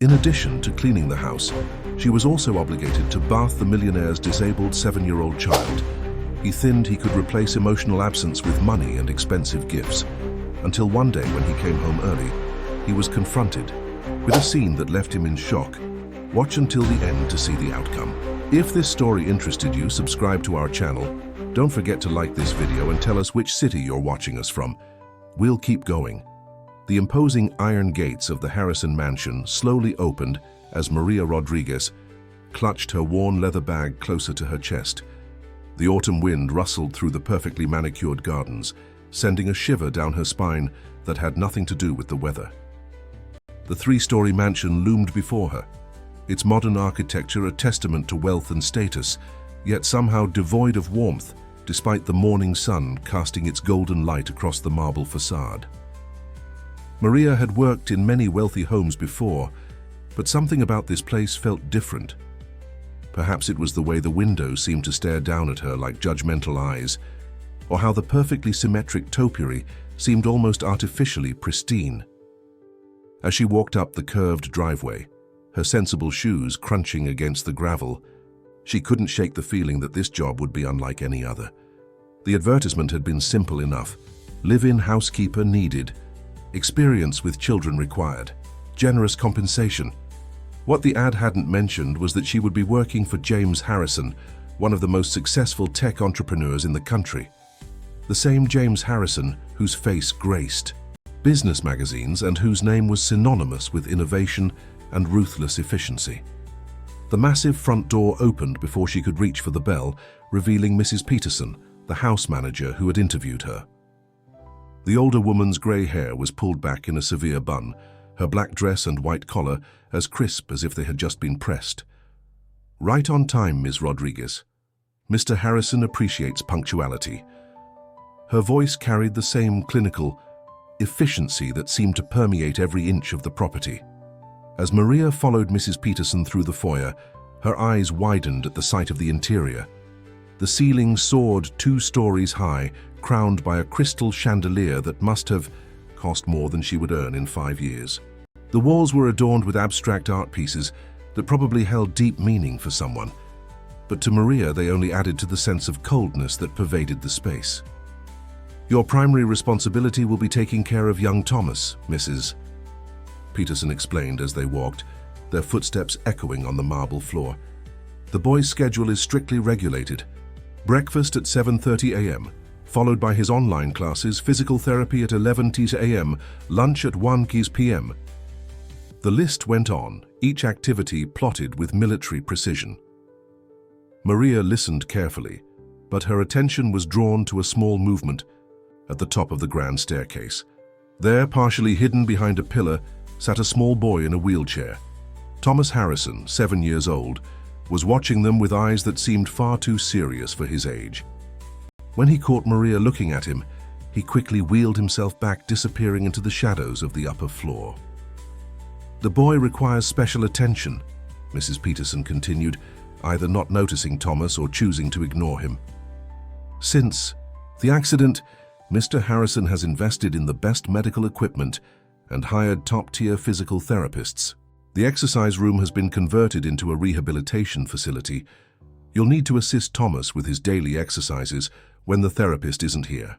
In addition to cleaning the house, she was also obligated to bath the millionaire's disabled 7-year-old child. He thinned he could replace emotional absence with money and expensive gifts, until one day when he came home early, he was confronted with a scene that left him in shock. Watch until the end to see the outcome. If this story interested you, subscribe to our channel. Don't forget to like this video and tell us which city you're watching us from. We'll keep going. The imposing iron gates of the Harrison mansion slowly opened as Maria Rodriguez clutched her worn leather bag closer to her chest. The autumn wind rustled through the perfectly manicured gardens, sending a shiver down her spine that had nothing to do with the weather. The 3-story mansion loomed before her, its modern architecture a testament to wealth and status, yet somehow devoid of warmth, despite the morning sun casting its golden light across the marble facade. Maria had worked in many wealthy homes before, but something about this place felt different. Perhaps it was the way the windows seemed to stare down at her like judgmental eyes, or how the perfectly symmetric topiary seemed almost artificially pristine. As she walked up the curved driveway, her sensible shoes crunching against the gravel, she couldn't shake the feeling that this job would be unlike any other. The advertisement had been simple enough: live-in housekeeper needed, experience with children required, generous compensation. What the ad hadn't mentioned was that she would be working for James Harrison, one of the most successful tech entrepreneurs in the country. The same James Harrison whose face graced business magazines and whose name was synonymous with innovation and ruthless efficiency. The massive front door opened before she could reach for the bell, revealing Mrs. Peterson, the house manager who had interviewed her. The older woman's grey hair was pulled back in a severe bun, her black dress and white collar as crisp as if they had just been pressed. "Right on time, Ms. Rodriguez. Mr. Harrison appreciates punctuality." Her voice carried the same clinical efficiency that seemed to permeate every inch of the property. As Maria followed Mrs. Peterson through the foyer, her eyes widened at the sight of the interior. The ceiling soared 2 stories high, crowned by a crystal chandelier that must have cost more than she would earn in 5 years. The walls were adorned with abstract art pieces that probably held deep meaning for someone, but to Maria they only added to the sense of coldness that pervaded the space. "Your primary responsibility will be taking care of young Thomas, Mrs. Peterson explained as they walked, their footsteps echoing on the marble floor. "The boy's schedule is strictly regulated. Breakfast at 7:30 a.m., followed by his online classes, physical therapy at 11:00 a.m., lunch at 1:00 p.m. The list went on, each activity plotted with military precision. Maria listened carefully, but her attention was drawn to a small movement at the top of the grand staircase. There, partially hidden behind a pillar, sat a small boy in a wheelchair. Thomas Harrison, 7 years old, was watching them with eyes that seemed far too serious for his age. When he caught Maria looking at him, he quickly wheeled himself back, disappearing into the shadows of the upper floor. "The boy requires special attention," Mrs. Peterson continued, either not noticing Thomas or choosing to ignore him. "Since the accident, Mr. Harrison has invested in the best medical equipment and hired top-tier physical therapists. The exercise room has been converted into a rehabilitation facility. You'll need to assist Thomas with his daily exercises when the therapist isn't here."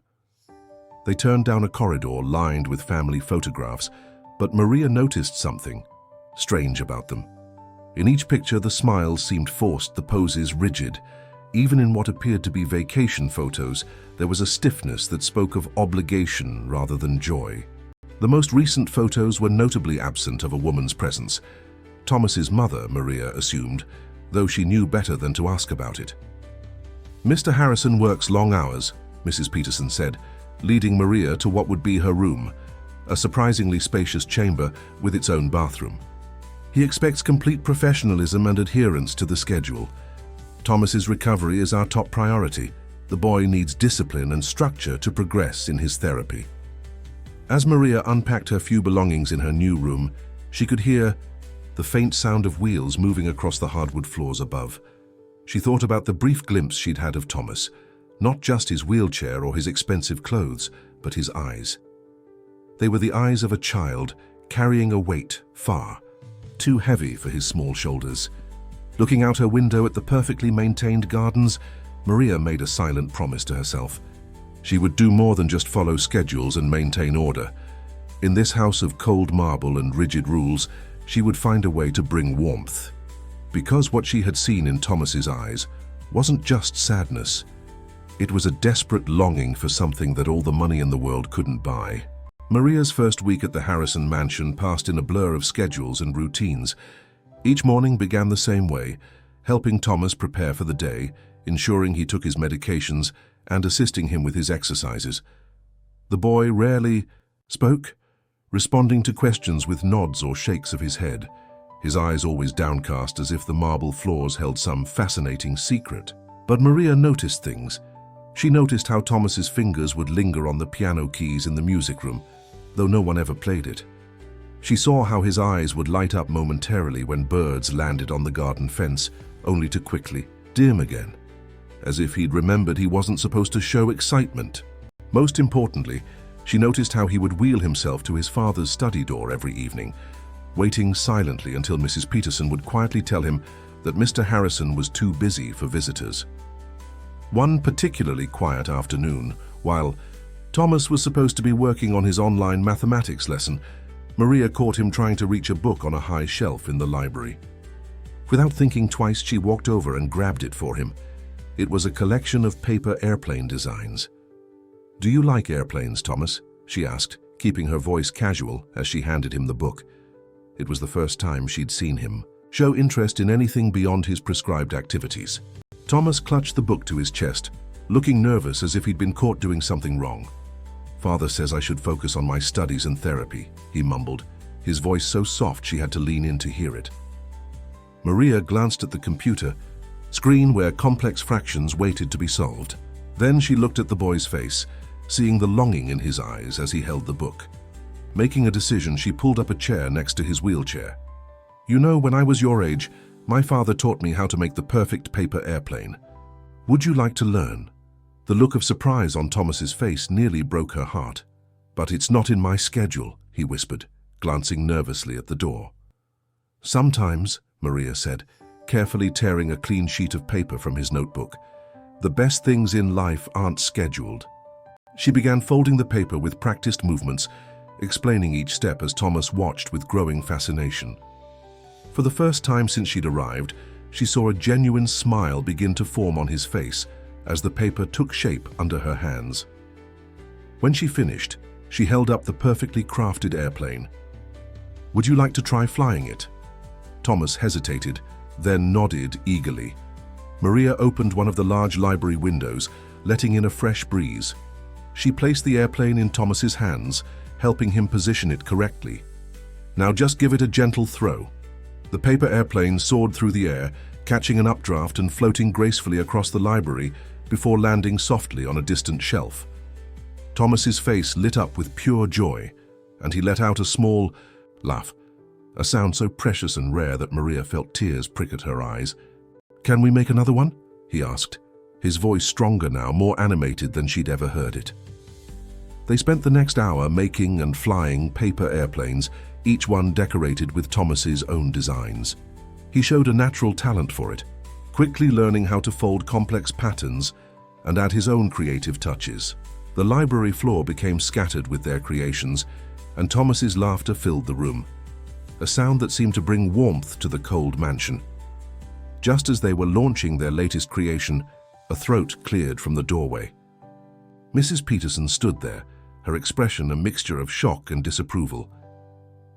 They turned down a corridor lined with family photographs, but Maria noticed something strange about them. In each picture, the smiles seemed forced, the poses rigid. Even in what appeared to be vacation photos, there was a stiffness that spoke of obligation rather than joy. The most recent photos were notably absent of a woman's presence. Thomas's mother, Maria assumed, though she knew better than to ask about it. "Mr. Harrison works long hours," Mrs. Peterson said, leading Maria to what would be her room, a surprisingly spacious chamber with its own bathroom. "He expects complete professionalism and adherence to the schedule. Thomas's recovery is our top priority. The boy needs discipline and structure to progress in his therapy." As Maria unpacked her few belongings in her new room, she could hear the faint sound of wheels moving across the hardwood floors above. She thought about the brief glimpse she'd had of Thomas, not just his wheelchair or his expensive clothes, but his eyes. They were the eyes of a child carrying a weight far, too heavy for his small shoulders. Looking out her window at the perfectly maintained gardens, Maria made a silent promise to herself. She would do more than just follow schedules and maintain order. In this house of cold marble and rigid rules, she would find a way to bring warmth. Because what she had seen in Thomas's eyes wasn't just sadness. It was a desperate longing for something that all the money in the world couldn't buy. Maria's first week at the Harrison mansion passed in a blur of schedules and routines. Each morning began the same way, helping Thomas prepare for the day, ensuring he took his medications, and assisting him with his exercises. The boy rarely spoke, responding to questions with nods or shakes of his head, his eyes always downcast as if the marble floors held some fascinating secret. But Maria noticed things. She noticed how Thomas's fingers would linger on the piano keys in the music room, though no one ever played it. She saw how his eyes would light up momentarily when birds landed on the garden fence, only to quickly dim again, as if he'd remembered he wasn't supposed to show excitement. Most importantly, she noticed how he would wheel himself to his father's study door every evening, waiting silently until Mrs. Peterson would quietly tell him that Mr. Harrison was too busy for visitors. One particularly quiet afternoon, while Thomas was supposed to be working on his online mathematics lesson, Maria caught him trying to reach a book on a high shelf in the library. Without thinking twice, she walked over and grabbed it for him. It was a collection of paper airplane designs. "Do you like airplanes, Thomas?" she asked, keeping her voice casual as she handed him the book. It was the first time she'd seen him show interest in anything beyond his prescribed activities. Thomas clutched the book to his chest, looking nervous as if he'd been caught doing something wrong. "Father says I should focus on my studies and therapy," he mumbled, his voice so soft she had to lean in to hear it. Maria glanced at the computer screen where complex fractions waited to be solved. Then she looked at the boy's face, seeing the longing in his eyes as he held the book. Making a decision, she pulled up a chair next to his wheelchair. "You know, when I was your age, my father taught me how to make the perfect paper airplane. Would you like to learn?" The look of surprise on Thomas's face nearly broke her heart. "But it's not in my schedule," he whispered, glancing nervously at the door. "Sometimes," Maria said, carefully tearing a clean sheet of paper from his notebook, "the best things in life aren't scheduled." She began folding the paper with practiced movements, explaining each step as Thomas watched with growing fascination. For the first time since she'd arrived, she saw a genuine smile begin to form on his face as the paper took shape under her hands. When she finished, she held up the perfectly crafted airplane. "Would you like to try flying it?" Thomas hesitated, then nodded eagerly. Maria opened one of the large library windows, letting in a fresh breeze. She placed the airplane in Thomas's hands, helping him position it correctly. "Now just give it a gentle throw." The paper airplane soared through the air, catching an updraft and floating gracefully across the library before landing softly on a distant shelf. Thomas's face lit up with pure joy, and he let out a small laugh, a sound so precious and rare that Maria felt tears prick at her eyes. "Can we make another one?" he asked, his voice stronger now, more animated than she'd ever heard it. They spent the next hour making and flying paper airplanes, each one decorated with Thomas's own designs. He showed a natural talent for it, quickly learning how to fold complex patterns and add his own creative touches. The library floor became scattered with their creations, and Thomas's laughter filled the room, a sound that seemed to bring warmth to the cold mansion. Just as they were launching their latest creation, a throat cleared from the doorway. Mrs. Peterson stood there, her expression a mixture of shock and disapproval.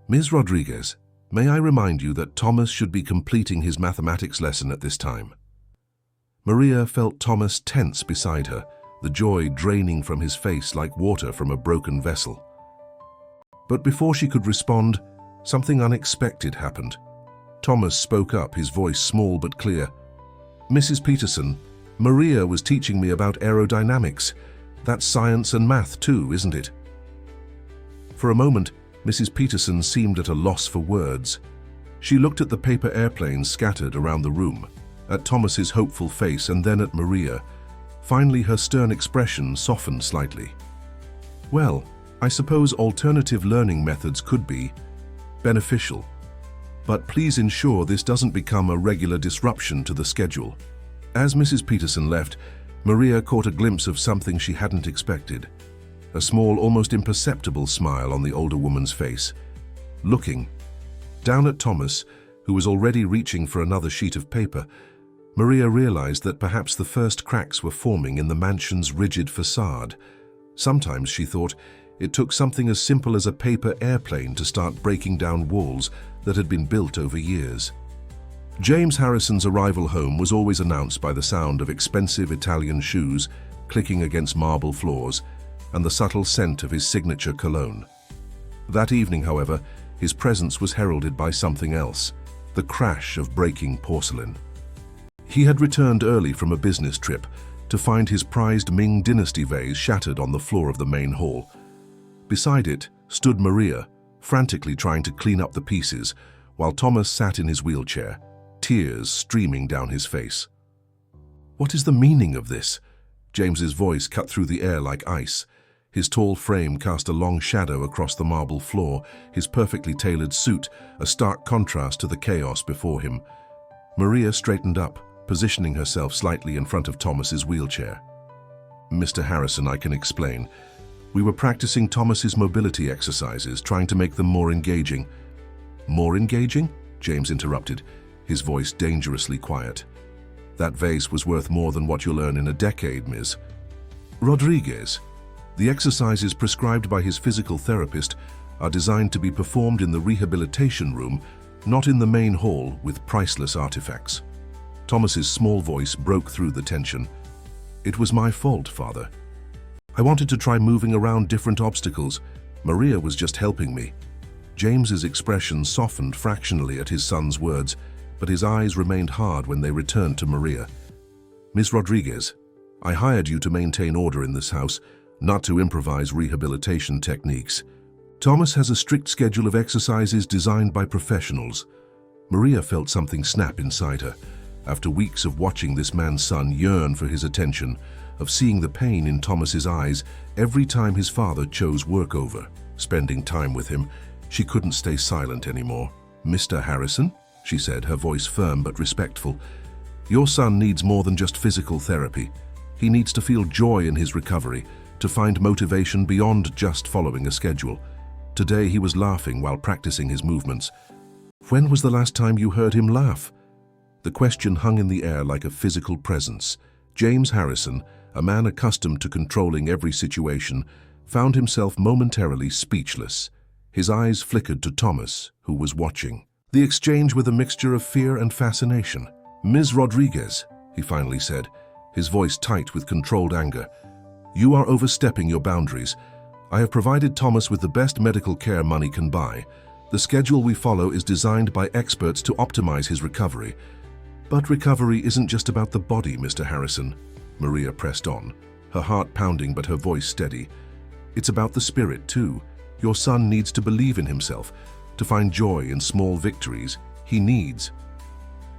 "Ms. Rodriguez, may I remind you that Thomas should be completing his mathematics lesson at this time?" Maria felt Thomas tense beside her, the joy draining from his face like water from a broken vessel. But before she could respond, something unexpected happened. Thomas spoke up, his voice small but clear. "Mrs. Peterson, Maria was teaching me about aerodynamics. That's science and math too, isn't it?" For a moment, Mrs. Peterson seemed at a loss for words. She looked at the paper airplanes scattered around the room, at Thomas's hopeful face, and then at Maria. Finally, her stern expression softened slightly. "Well, I suppose alternative learning methods could be beneficial. but please ensure this doesn't become a regular disruption to the schedule." As Mrs. Peterson left, Maria caught a glimpse of something she hadn't expected. A small, almost imperceptible smile on the older woman's face. Looking down at Thomas, who was already reaching for another sheet of paper, Maria realized that perhaps the first cracks were forming in the mansion's rigid facade. Sometimes, she thought, it took something as simple as a paper airplane to start breaking down walls that had been built over years. James Harrison's arrival home was always announced by the sound of expensive Italian shoes clicking against marble floors and the subtle scent of his signature cologne. That evening, however, his presence was heralded by something else, the crash of breaking porcelain. He had returned early from a business trip to find his prized Ming Dynasty vase shattered on the floor of the main hall. Beside it stood Maria, frantically trying to clean up the pieces, while Thomas sat in his wheelchair, tears streaming down his face. "What is the meaning of this?" James's voice cut through the air like ice. His tall frame cast a long shadow across the marble floor, his perfectly tailored suit a stark contrast to the chaos before him. Maria straightened up, positioning herself slightly in front of Thomas's wheelchair. "Mr. Harrison, I can explain. We were practicing Thomas's mobility exercises, trying to make them more engaging." "More engaging?" James interrupted, his voice dangerously quiet. "That vase was worth more than what you'll earn in a decade, Ms. Rodriguez. The exercises prescribed by his physical therapist are designed to be performed in the rehabilitation room, not in the main hall with priceless artifacts." Thomas's small voice broke through the tension. "It was my fault, Father. I wanted to try moving around different obstacles. Maria was just helping me." James's expression softened fractionally at his son's words, but his eyes remained hard when they returned to Maria. "Ms. Rodriguez, I hired you to maintain order in this house, not to improvise rehabilitation techniques. Thomas has a strict schedule of exercises designed by professionals." Maria felt something snap inside her. After weeks of watching this man's son yearn for his attention, of seeing the pain in Thomas's eyes every time his father chose work over spending time with him, she couldn't stay silent anymore. "Mr. Harrison," she said, her voice firm but respectful, "your son needs more than just physical therapy. He needs to feel joy in his recovery, to find motivation beyond just following a schedule." Today he was laughing while practicing his movements. "When was the last time you heard him laugh?" The question hung in the air like a physical presence. James Harrison, a man accustomed to controlling every situation, found himself momentarily speechless. His eyes flickered to Thomas, who was watching. The exchange with a mixture of fear and fascination. "Ms. Rodriguez," he finally said, his voice tight with controlled anger, "you are overstepping your boundaries. I have provided Thomas with the best medical care money can buy. The schedule we follow is designed by experts to optimize his recovery." "But recovery isn't just about the body, Mr. Harrison," Maria pressed on, her heart pounding but her voice steady. "It's about the spirit, too. Your son needs to believe in himself, to find joy in small victories. He needs..."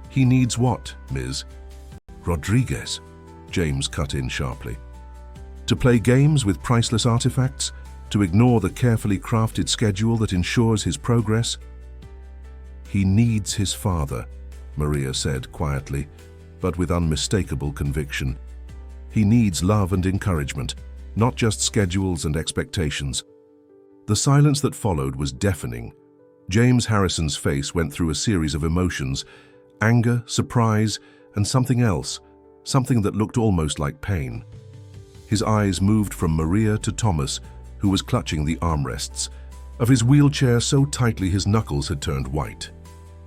"He needs what, Ms. Rodriguez?" James cut in sharply. "To play games with priceless artifacts? To ignore the carefully crafted schedule that ensures his progress?" "He needs his father," Maria said quietly, but with unmistakable conviction. "He needs love and encouragement, not just schedules and expectations." The silence that followed was deafening. James Harrison's face went through a series of emotions: anger, surprise, and something else, something that looked almost like pain. His eyes moved from Maria to Thomas, who was clutching the armrests of his wheelchair so tightly his knuckles had turned white.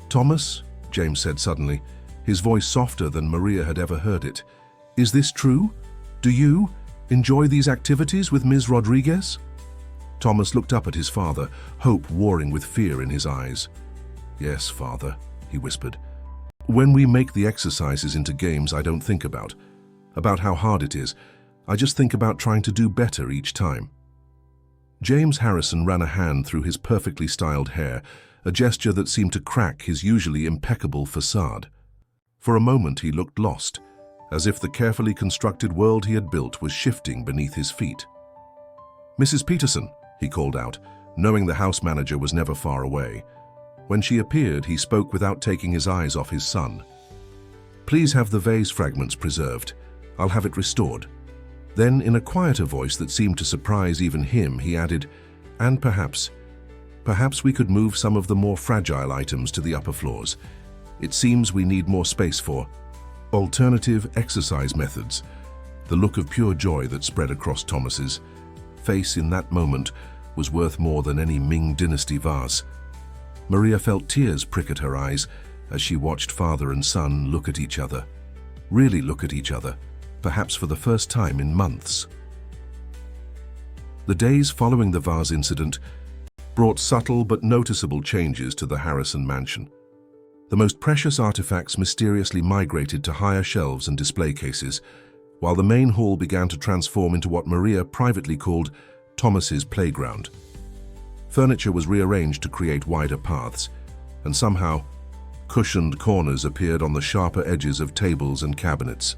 "Thomas," James said suddenly, his voice softer than Maria had ever heard it, "is this true? Do you enjoy these activities with Ms. Rodriguez?" Thomas looked up at his father, hope warring with fear in his eyes. "Yes, Father," he whispered. "When we make the exercises into games I don't think about how hard it is. I just think about trying to do better each time." James Harrison ran a hand through his perfectly styled hair, a gesture that seemed to crack his usually impeccable facade. For a moment he looked lost, as if the carefully constructed world he had built was shifting beneath his feet. "Mrs. Peterson," he called out, knowing the house manager was never far away. When she appeared, he spoke without taking his eyes off his son. "Please have the vase fragments preserved. I'll have it restored." Then, in a quieter voice that seemed to surprise even him, he added, "And perhaps we could move some of the more fragile items to the upper floors. It seems we need more space for alternative exercise methods." The look of pure joy that spread across Thomas's face in that moment was worth more than any Ming Dynasty vase. Maria felt tears prick at her eyes as she watched father and son look at each other. Really look at each other, perhaps for the first time in months. The days following the vase incident brought subtle but noticeable changes to the Harrison mansion. The most precious artifacts mysteriously migrated to higher shelves and display cases, while the main hall began to transform into what Maria privately called Thomas's playground. Furniture was rearranged to create wider paths, and somehow, cushioned corners appeared on the sharper edges of tables and cabinets.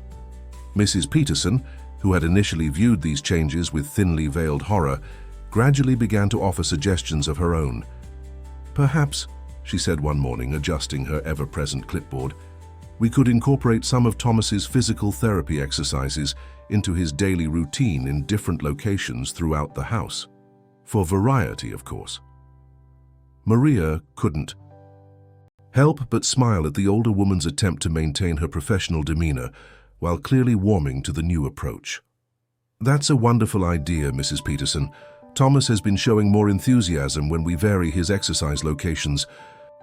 Mrs. Peterson, who had initially viewed these changes with thinly veiled horror, gradually began to offer suggestions of her own. "Perhaps," she said one morning, adjusting her ever-present clipboard, "we could incorporate some of Thomas's physical therapy exercises into his daily routine in different locations throughout the house. For variety, of course." Maria couldn't help but smile at the older woman's attempt to maintain her professional demeanor while clearly warming to the new approach. "That's a wonderful idea, Mrs. Peterson. Thomas has been showing more enthusiasm when we vary his exercise locations."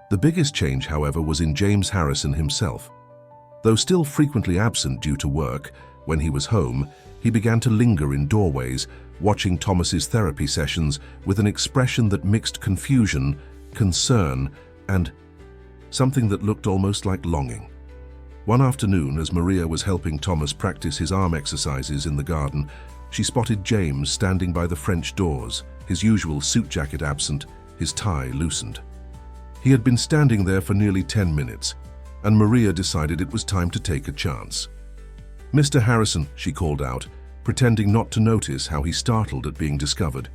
The biggest change, however, was in James Harrison himself. Though still frequently absent due to work, when he was home, he began to linger in doorways, watching Thomas's therapy sessions with an expression that mixed confusion, concern, and something that looked almost like longing. One afternoon, as Maria was helping Thomas practice his arm exercises in the garden, she spotted James standing by the French doors, his usual suit jacket absent, his tie loosened. He had been standing there for nearly 10 minutes, and Maria decided it was time to take a chance. "Mr. Harrison," she called out, pretending not to notice how he startled at being discovered.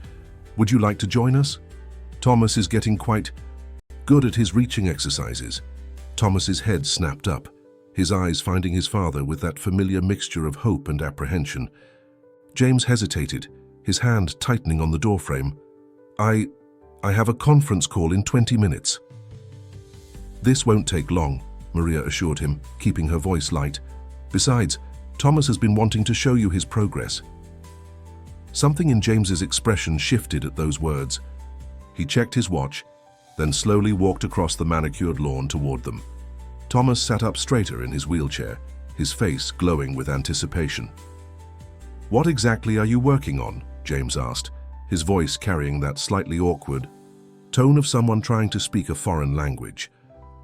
"Would you like to join us? Thomas is getting quite good at his reaching exercises." Thomas's head snapped up, his eyes finding his father with that familiar mixture of hope and apprehension. James hesitated, his hand tightening on the doorframe. I have a conference call in 20 minutes. "This won't take long," Maria assured him, keeping her voice light. "Besides, Thomas has been wanting to show you his progress." Something in James's expression shifted at those words. He checked his watch, then slowly walked across the manicured lawn toward them. Thomas sat up straighter in his wheelchair, his face glowing with anticipation. "What exactly are you working on?" James asked, his voice carrying that slightly awkward tone of someone trying to speak a foreign language.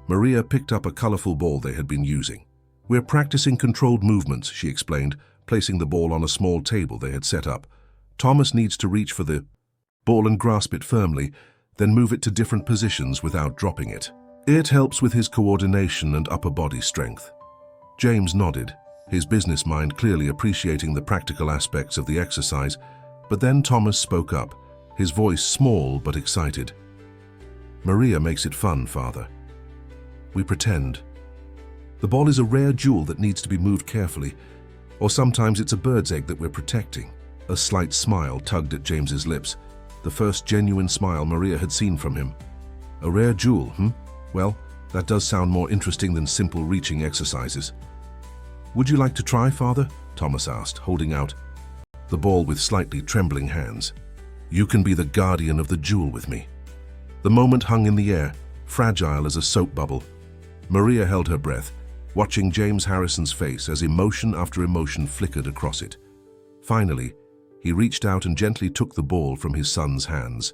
Maria picked up a colorful ball they had been using. "We're practicing controlled movements," she explained, placing the ball on a small table they had set up. "Thomas needs to reach for the ball and grasp it firmly, then move it to different positions without dropping it. It helps with his coordination and upper body strength." James nodded, his business mind clearly appreciating the practical aspects of the exercise, but then Thomas spoke up, his voice small but excited. "Maria makes it fun, Father. We pretend. The ball is a rare jewel that needs to be moved carefully, or sometimes it's a bird's egg that we're protecting." A slight smile tugged at James's lips, the first genuine smile Maria had seen from him. "A rare jewel, Well, that does sound more interesting than simple reaching exercises." "Would you like to try, Father?" Thomas asked, holding out the ball with slightly trembling hands. "You can be the guardian of the jewel with me." The moment hung in the air, fragile as a soap bubble. Maria held her breath, watching James Harrison's face as emotion after emotion flickered across it. Finally, he reached out and gently took the ball from his son's hands.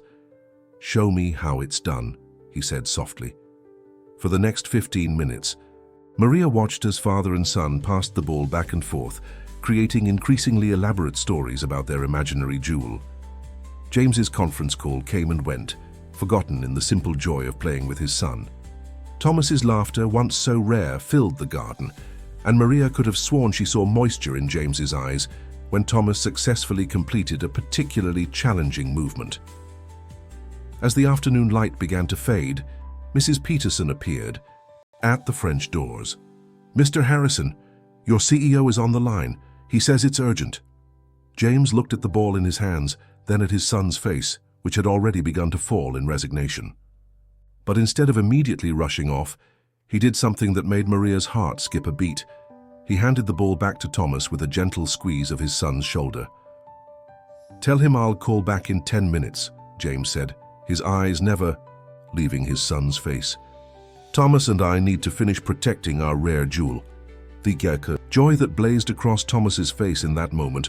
"Show me how it's done," he said softly. For the next 15 minutes, Maria watched as father and son passed the ball back and forth, creating increasingly elaborate stories about their imaginary jewel. James's conference call came and went, forgotten in the simple joy of playing with his son. Thomas's laughter, once so rare, filled the garden, and Maria could have sworn she saw moisture in James's eyes when Thomas successfully completed a particularly challenging movement. As the afternoon light began to fade, Mrs. Peterson appeared at the French doors. "Mr. Harrison, your CEO is on the line. He says it's urgent." James looked at the ball in his hands, then at his son's face, which had already begun to fall in resignation. But instead of immediately rushing off, he did something that made Maria's heart skip a beat. He handed the ball back to Thomas with a gentle squeeze of his son's shoulder. "Tell him I'll call back in 10 minutes, James said, his eyes never leaving his son's face. "Thomas and I need to finish protecting our rare jewel." The joy that blazed across Thomas's face in that moment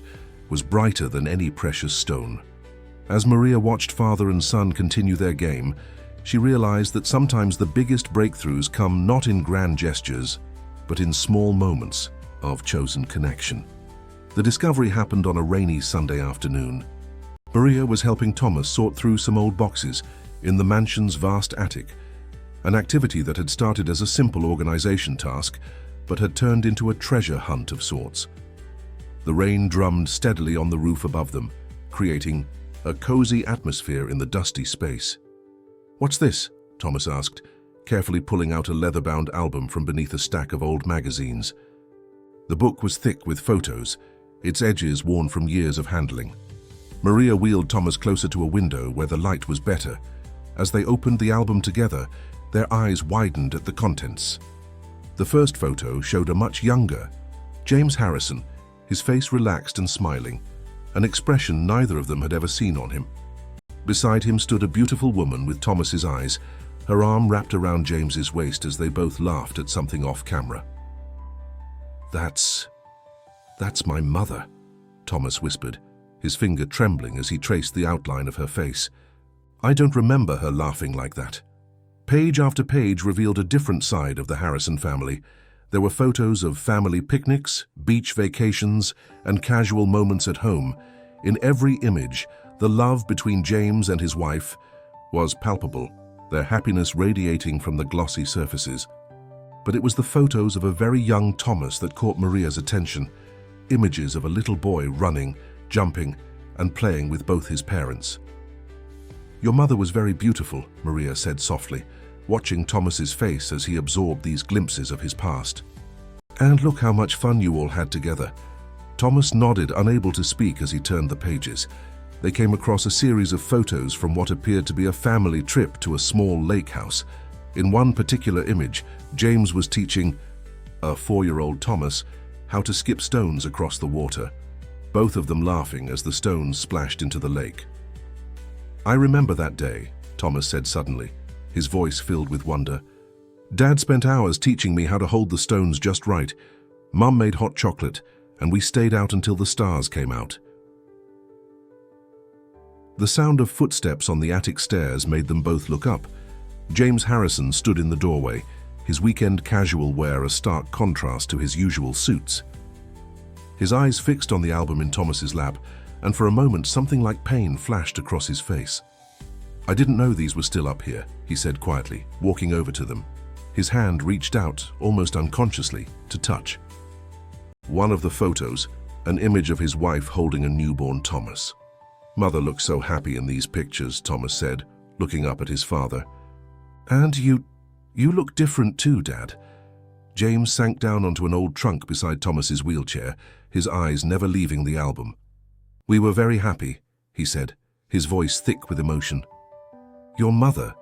was brighter than any precious stone. As Maria watched father and son continue their game, she realized that sometimes the biggest breakthroughs come not in grand gestures, but in small moments of chosen connection. The discovery happened on a rainy Sunday afternoon. Maria was helping Thomas sort through some old boxes in the mansion's vast attic, an activity that had started as a simple organization task, but had turned into a treasure hunt of sorts. The rain drummed steadily on the roof above them, creating a cozy atmosphere in the dusty space. "What's this?" Thomas asked, carefully pulling out a leather-bound album from beneath a stack of old magazines. The book was thick with photos, its edges worn from years of handling. Maria wheeled Thomas closer to a window where the light was better. As they opened the album together, their eyes widened at the contents. The first photo showed a much younger James Harrison, his face relaxed and smiling, an expression neither of them had ever seen on him. Beside him stood a beautiful woman with Thomas's eyes, her arm wrapped around James's waist as they both laughed at something off camera. That's my mother," Thomas whispered, his finger trembling as he traced the outline of her face. "I don't remember her laughing like that." Page after page revealed a different side of the Harrison family. There were photos of family picnics, beach vacations, and casual moments at home. In every image, the love between James and his wife was palpable, their happiness radiating from the glossy surfaces. But it was the photos of a very young Thomas that caught Maria's attention, images of a little boy running, jumping, and playing with both his parents. "Your mother was very beautiful," Maria said softly, watching Thomas's face as he absorbed these glimpses of his past. "And look how much fun you all had together." Thomas nodded, unable to speak as he turned the pages. They came across a series of photos from what appeared to be a family trip to a small lake house. In one particular image, James was teaching a 4-year-old Thomas how to skip stones across the water, both of them laughing as the stones splashed into the lake. "I remember that day," Thomas said suddenly, his voice filled with wonder. "Dad spent hours teaching me how to hold the stones just right. Mum made hot chocolate, and we stayed out until the stars came out." The sound of footsteps on the attic stairs made them both look up. James Harrison stood in the doorway, his weekend casual wear a stark contrast to his usual suits. His eyes fixed on the album in Thomas's lap, and for a moment something like pain flashed across his face. "I didn't know these were still up here," he said quietly, walking over to them. His hand reached out, almost unconsciously, to touch one of the photos, an image of his wife holding a newborn Thomas. "Mother looks so happy in these pictures," Thomas said, looking up at his father. "And you look different too, Dad." James sank down onto an old trunk beside Thomas's wheelchair, his eyes never leaving the album. "We were very happy," he said, his voice thick with emotion. "Your mother,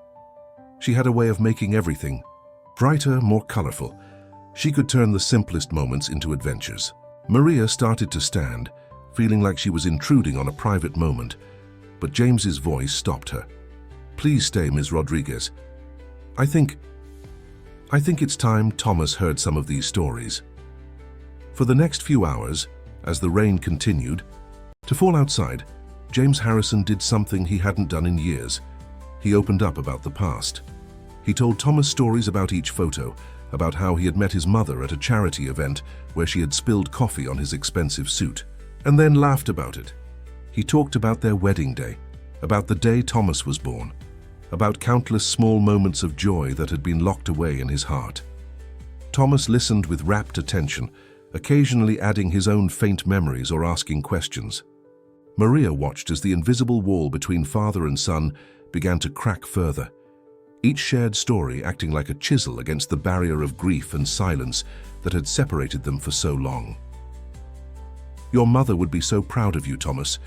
she had a way of making everything brighter, more colorful. She could turn the simplest moments into adventures." Maria started to stand, feeling like she was intruding on a private moment, but James's voice stopped her. "Please stay, Ms. Rodriguez. I think it's time Thomas heard some of these stories." For the next few hours, as the rain continued to fall outside, James Harrison did something he hadn't done in years. He opened up about the past. He told Thomas stories about each photo, about how he had met his mother at a charity event where she had spilled coffee on his expensive suit, and then laughed about it. He talked about their wedding day, about the day Thomas was born, about countless small moments of joy that had been locked away in his heart. Thomas listened with rapt attention, occasionally adding his own faint memories or asking questions. Maria watched as the invisible wall between father and son began to crack further, each shared story acting like a chisel against the barrier of grief and silence that had separated them for so long. "Your mother would be so proud of you, Thomas,"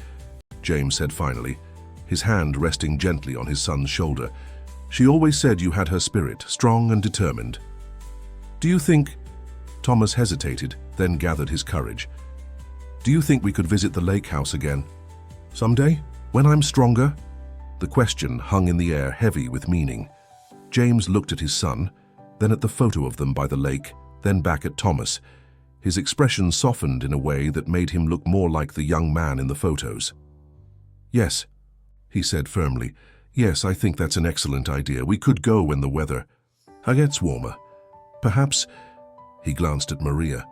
James said finally, his hand resting gently on his son's shoulder. "She always said you had her spirit, strong and determined." "Do you think—" Thomas hesitated, then gathered his courage. "Do you think we could visit the lake house again? Someday? When I'm stronger?" The question hung in the air, heavy with meaning. James looked at his son, then at the photo of them by the lake, then back at Thomas. His expression softened in a way that made him look more like the young man in the photos. "Yes," he said firmly. "Yes, I think that's an excellent idea. We could go when the weather gets warmer. Perhaps—" he glanced at Maria.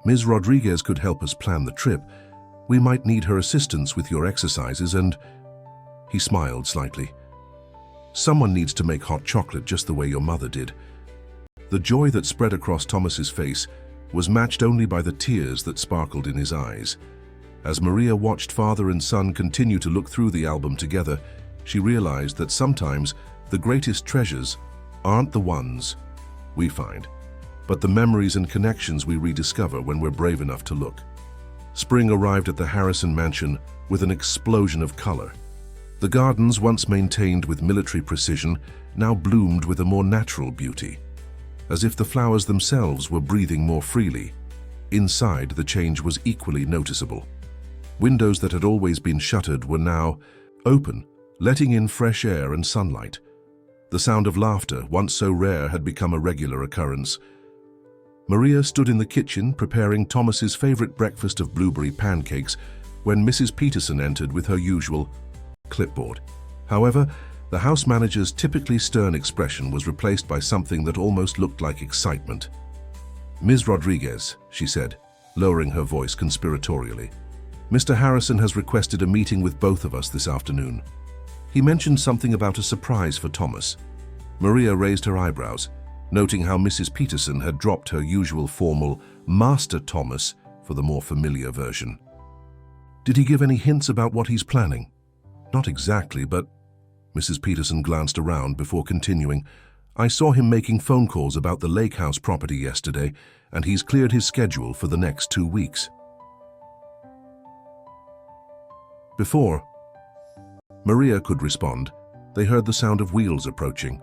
"Ms. Rodriguez could help us plan the trip. We might need her assistance with your exercises and—" He smiled slightly. "Someone needs to make hot chocolate just the way your mother did." The joy that spread across Thomas's face was matched only by the tears that sparkled in his eyes. As Maria watched father and son continue to look through the album together, she realized that sometimes the greatest treasures aren't the ones we find, but the memories and connections we rediscover when we're brave enough to look. Spring arrived at the Harrison mansion with an explosion of color. The gardens, once maintained with military precision, now bloomed with a more natural beauty, as if the flowers themselves were breathing more freely. Inside, the change was equally noticeable. Windows that had always been shuttered were now open, letting in fresh air and sunlight. The sound of laughter, once so rare, had become a regular occurrence. Maria stood in the kitchen preparing Thomas's favorite breakfast of blueberry pancakes when Mrs. Peterson entered with her usual clipboard. However, the house manager's typically stern expression was replaced by something that almost looked like excitement. "Ms. Rodriguez," she said, lowering her voice conspiratorially, "Mr. Harrison has requested a meeting with both of us this afternoon. He mentioned something about a surprise for Thomas." Maria raised her eyebrows, noting how Mrs. Peterson had dropped her usual formal "Master Thomas" for the more familiar version. "Did he give any hints about what he's planning?" "Not exactly, but—" Mrs. Peterson glanced around before continuing. "I saw him making phone calls about the lake house property yesterday, and he's cleared his schedule for the next 2 weeks." Before Maria could respond, they heard the sound of wheels approaching.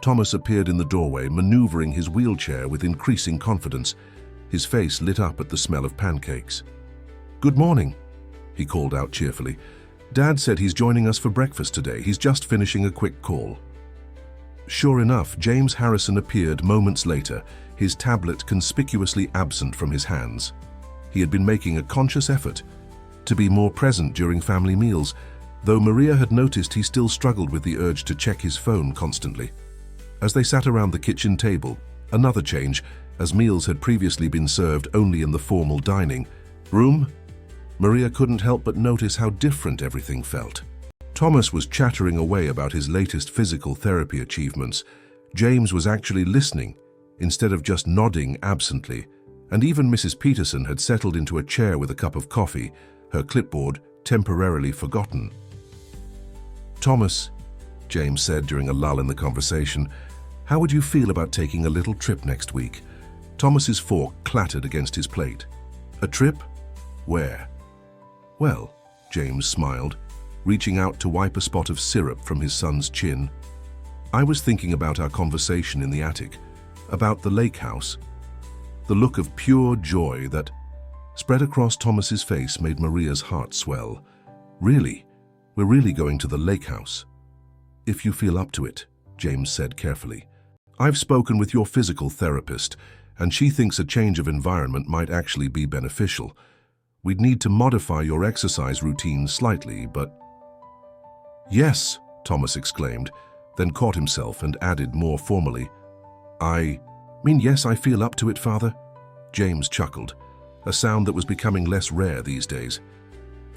Thomas appeared in the doorway, maneuvering his wheelchair with increasing confidence, his face lit up at the smell of pancakes. "Good morning," he called out cheerfully. "Dad said he's joining us for breakfast today. He's just finishing a quick call." Sure enough, James Harrison appeared moments later, his tablet conspicuously absent from his hands. He had been making a conscious effort to be more present during family meals, though Maria had noticed he still struggled with the urge to check his phone constantly. As they sat around the kitchen table, another change, as meals had previously been served only in the formal dining room, Maria couldn't help but notice how different everything felt. Thomas was chattering away about his latest physical therapy achievements. James was actually listening, instead of just nodding absently, and even Mrs. Peterson had settled into a chair with a cup of coffee, her clipboard temporarily forgotten. "Thomas," James said during a lull in the conversation, "how would you feel about taking a little trip next week?" Thomas's fork clattered against his plate. "A trip? Where?" "Well," James smiled, reaching out to wipe a spot of syrup from his son's chin. "I was thinking about our conversation in the attic, about the lake house." The look of pure joy that spread across Thomas's face made Maria's heart swell. "Really? We're really going to the lake house?" "If you feel up to it," James said carefully. "I've spoken with your physical therapist, and she thinks a change of environment might actually be beneficial. We'd need to modify your exercise routine slightly, but—" "Yes," Thomas exclaimed, then caught himself and added more formally, I mean, yes, I feel up to it, Father." James chuckled, a sound that was becoming less rare these days.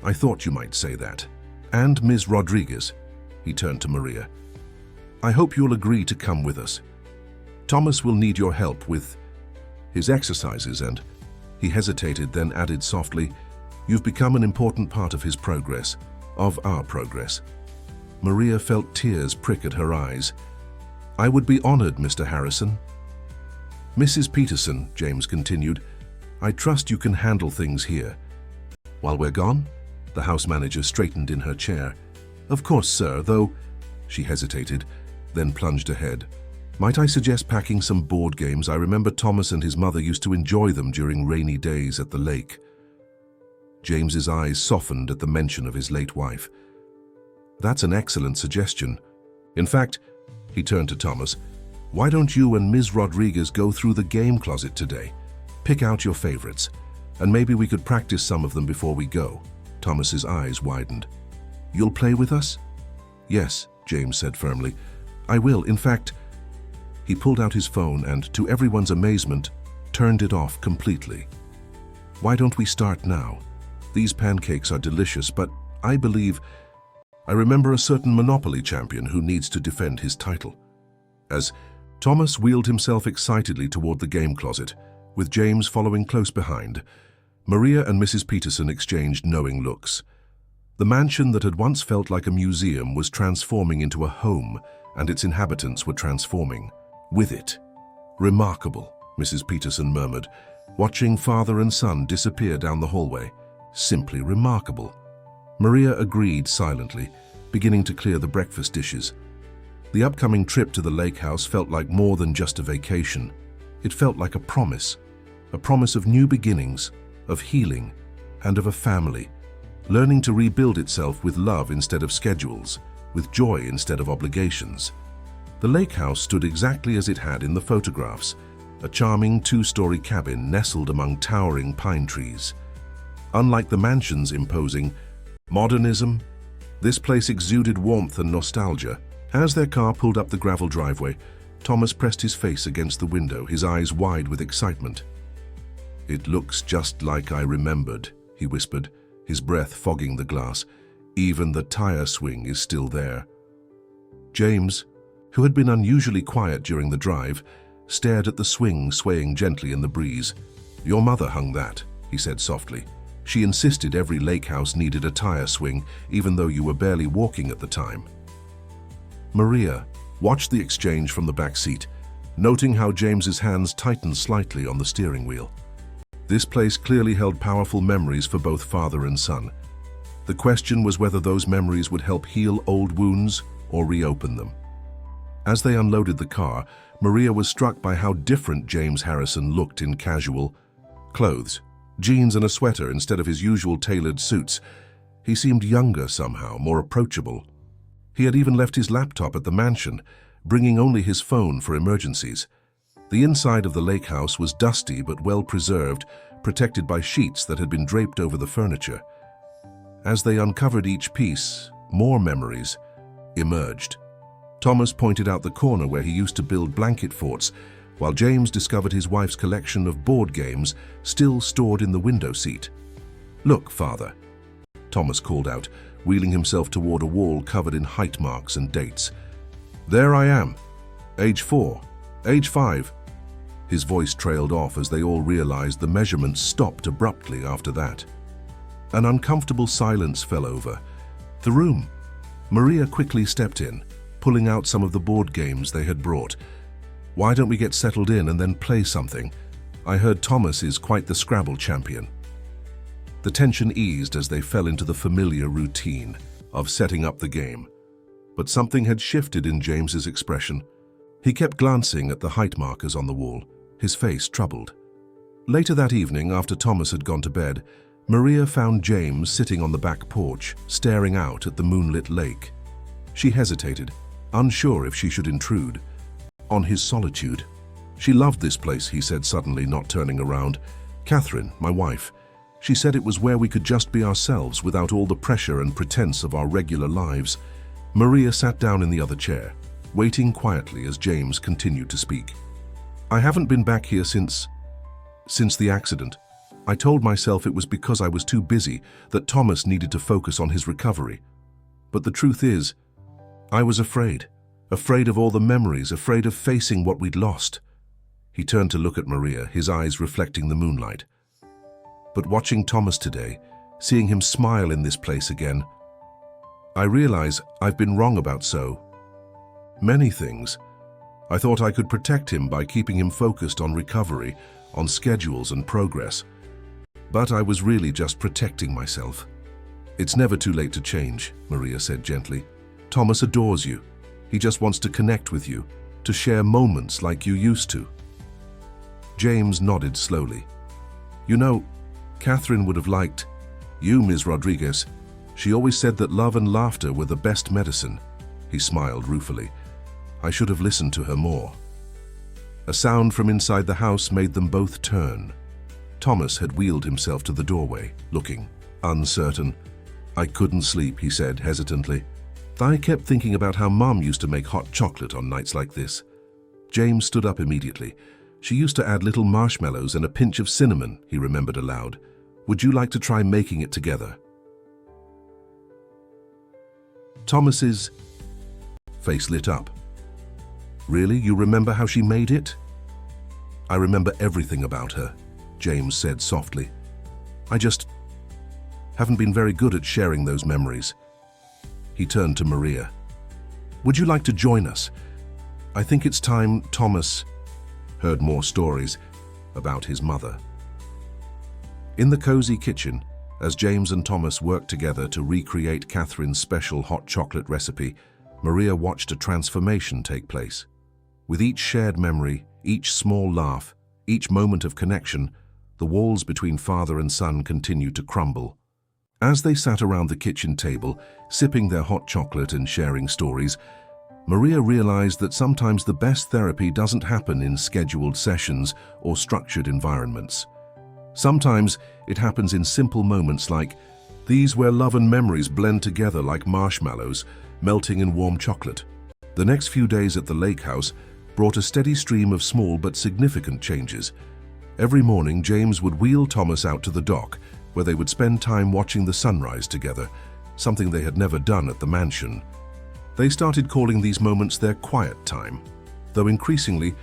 "I thought you might say that. And Ms. Rodriguez," he turned to Maria, "I hope you'll agree to come with us. Thomas will need your help with his exercises and—" He hesitated, then added softly, "You've become an important part of his progress, of our progress." Maria felt tears prick at her eyes, "I would be honored, Mr. Harrison." "Mrs. Peterson," James continued, "I trust you can handle things here." "While we're gone?" The house manager straightened in her chair. "Of course, sir, though—" She hesitated, then plunged ahead. "Might I suggest packing some board games? I remember Thomas and his mother used to enjoy them during rainy days at the lake." James's eyes softened at the mention of his late wife. "That's an excellent suggestion. In fact," he turned to Thomas, "why don't you and Ms. Rodriguez go through the game closet today? Pick out your favorites, and maybe we could practice some of them before we go." Thomas's eyes widened. "You'll play with us?" "Yes," James said firmly. "I will. In fact—" He pulled out his phone and, to everyone's amazement, turned it off completely. "Why don't we start now? These pancakes are delicious, but I remember a certain Monopoly champion who needs to defend his title." As Thomas wheeled himself excitedly toward the game closet, with James following close behind, Maria and Mrs. Peterson exchanged knowing looks. The mansion that had once felt like a museum was transforming into a home, and its inhabitants were transforming with it. "Remarkable," Mrs. Peterson murmured, watching father and son disappear down the hallway. "Simply remarkable." Maria agreed silently, beginning to clear the breakfast dishes. The upcoming trip to the lake house felt like more than just a vacation. It felt like a promise of new beginnings, of healing, and of a family, learning to rebuild itself with love instead of schedules, with joy instead of obligations. The lake house stood exactly as it had in the photographs, a charming two-story cabin nestled among towering pine trees. Unlike the mansion's imposing modernism, this place exuded warmth and nostalgia. As their car pulled up the gravel driveway, Thomas pressed his face against the window, his eyes wide with excitement. "It looks just like I remembered," he whispered, his breath fogging the glass. "Even the tire swing is still there." James, who had been unusually quiet during the drive, stared at the swing swaying gently in the breeze. "Your mother hung that," he said softly. "She insisted every lake house needed a tire swing, even though you were barely walking at the time." Maria watched the exchange from the back seat, noting how James's hands tightened slightly on the steering wheel. This place clearly held powerful memories for both father and son. The question was whether those memories would help heal old wounds or reopen them. As they unloaded the car, Maria was struck by how different James Harrison looked in casual clothes, jeans and a sweater instead of his usual tailored suits. He seemed younger somehow, more approachable. He had even left his laptop at the mansion, bringing only his phone for emergencies. The inside of the lake house was dusty but well preserved, protected by sheets that had been draped over the furniture. As they uncovered each piece, more memories emerged. Thomas pointed out the corner where he used to build blanket forts, while James discovered his wife's collection of board games still stored in the window seat. "Look, father," Thomas called out, wheeling himself toward a wall covered in height marks and dates. "There I am, age 4, age 5. His voice trailed off as they all realized the measurements stopped abruptly after that. An uncomfortable silence fell over the room. Maria quickly stepped in, pulling out some of the board games they had brought. "Why don't we get settled in and then play something? I heard Thomas is quite the Scrabble champion." The tension eased as they fell into the familiar routine of setting up the game. But something had shifted in James's expression. He kept glancing at the height markers on the wall, his face troubled. Later that evening, after Thomas had gone to bed, Maria found James sitting on the back porch, staring out at the moonlit lake. She hesitated, unsure if she should intrude on his solitude. "She loved this place," he said suddenly, not turning around. "Catherine, my wife. She said it was where we could just be ourselves without all the pressure and pretense of our regular lives." Maria sat down in the other chair, waiting quietly as James continued to speak. "I haven't been back here since the accident. I told myself it was because I was too busy, that Thomas needed to focus on his recovery. But the truth is, I was afraid of all the memories, afraid of facing what we'd lost." He turned to look at Maria, his eyes reflecting the moonlight. "But watching Thomas today, seeing him smile in this place again, I realize I've been wrong about so many things. I thought I could protect him by keeping him focused on recovery, on schedules and progress. But I was really just protecting myself. It's never too late to change, Maria said gently. Thomas adores you. He just wants to connect with you, to share moments like you used to. James nodded slowly. You know, Catherine would have liked you, Ms. Rodriguez. She always said that love and laughter were the best medicine. He smiled ruefully. I should have listened to her more. A sound from inside the house made them both turn. Thomas had wheeled himself to the doorway, looking uncertain. I couldn't sleep, he said hesitantly. I kept thinking about how Mom used to make hot chocolate on nights like this. James stood up immediately. She used to add little marshmallows and a pinch of cinnamon, he remembered aloud. Would you like to try making it together? Thomas's face lit up. Really? You remember how she made it? I remember everything about her, James said softly. I just haven't been very good at sharing those memories. He turned to Maria. Would you like to join us? I think it's time Thomas heard more stories about his mother. In the cozy kitchen, as James and Thomas worked together to recreate Catherine's special hot chocolate recipe, Maria watched a transformation take place. With each shared memory, each small laugh, each moment of connection, the walls between father and son continued to crumble. As they sat around the kitchen table, sipping their hot chocolate and sharing stories, Maria realized that sometimes the best therapy doesn't happen in scheduled sessions or structured environments. Sometimes it happens in simple moments like these, where love and memories blend together like marshmallows melting in warm chocolate. The next few days at the lake house brought a steady stream of small but significant changes. Every morning, James would wheel Thomas out to the dock, where they would spend time watching the sunrise together, something they had never done at the mansion. They started calling these moments their quiet time, though increasingly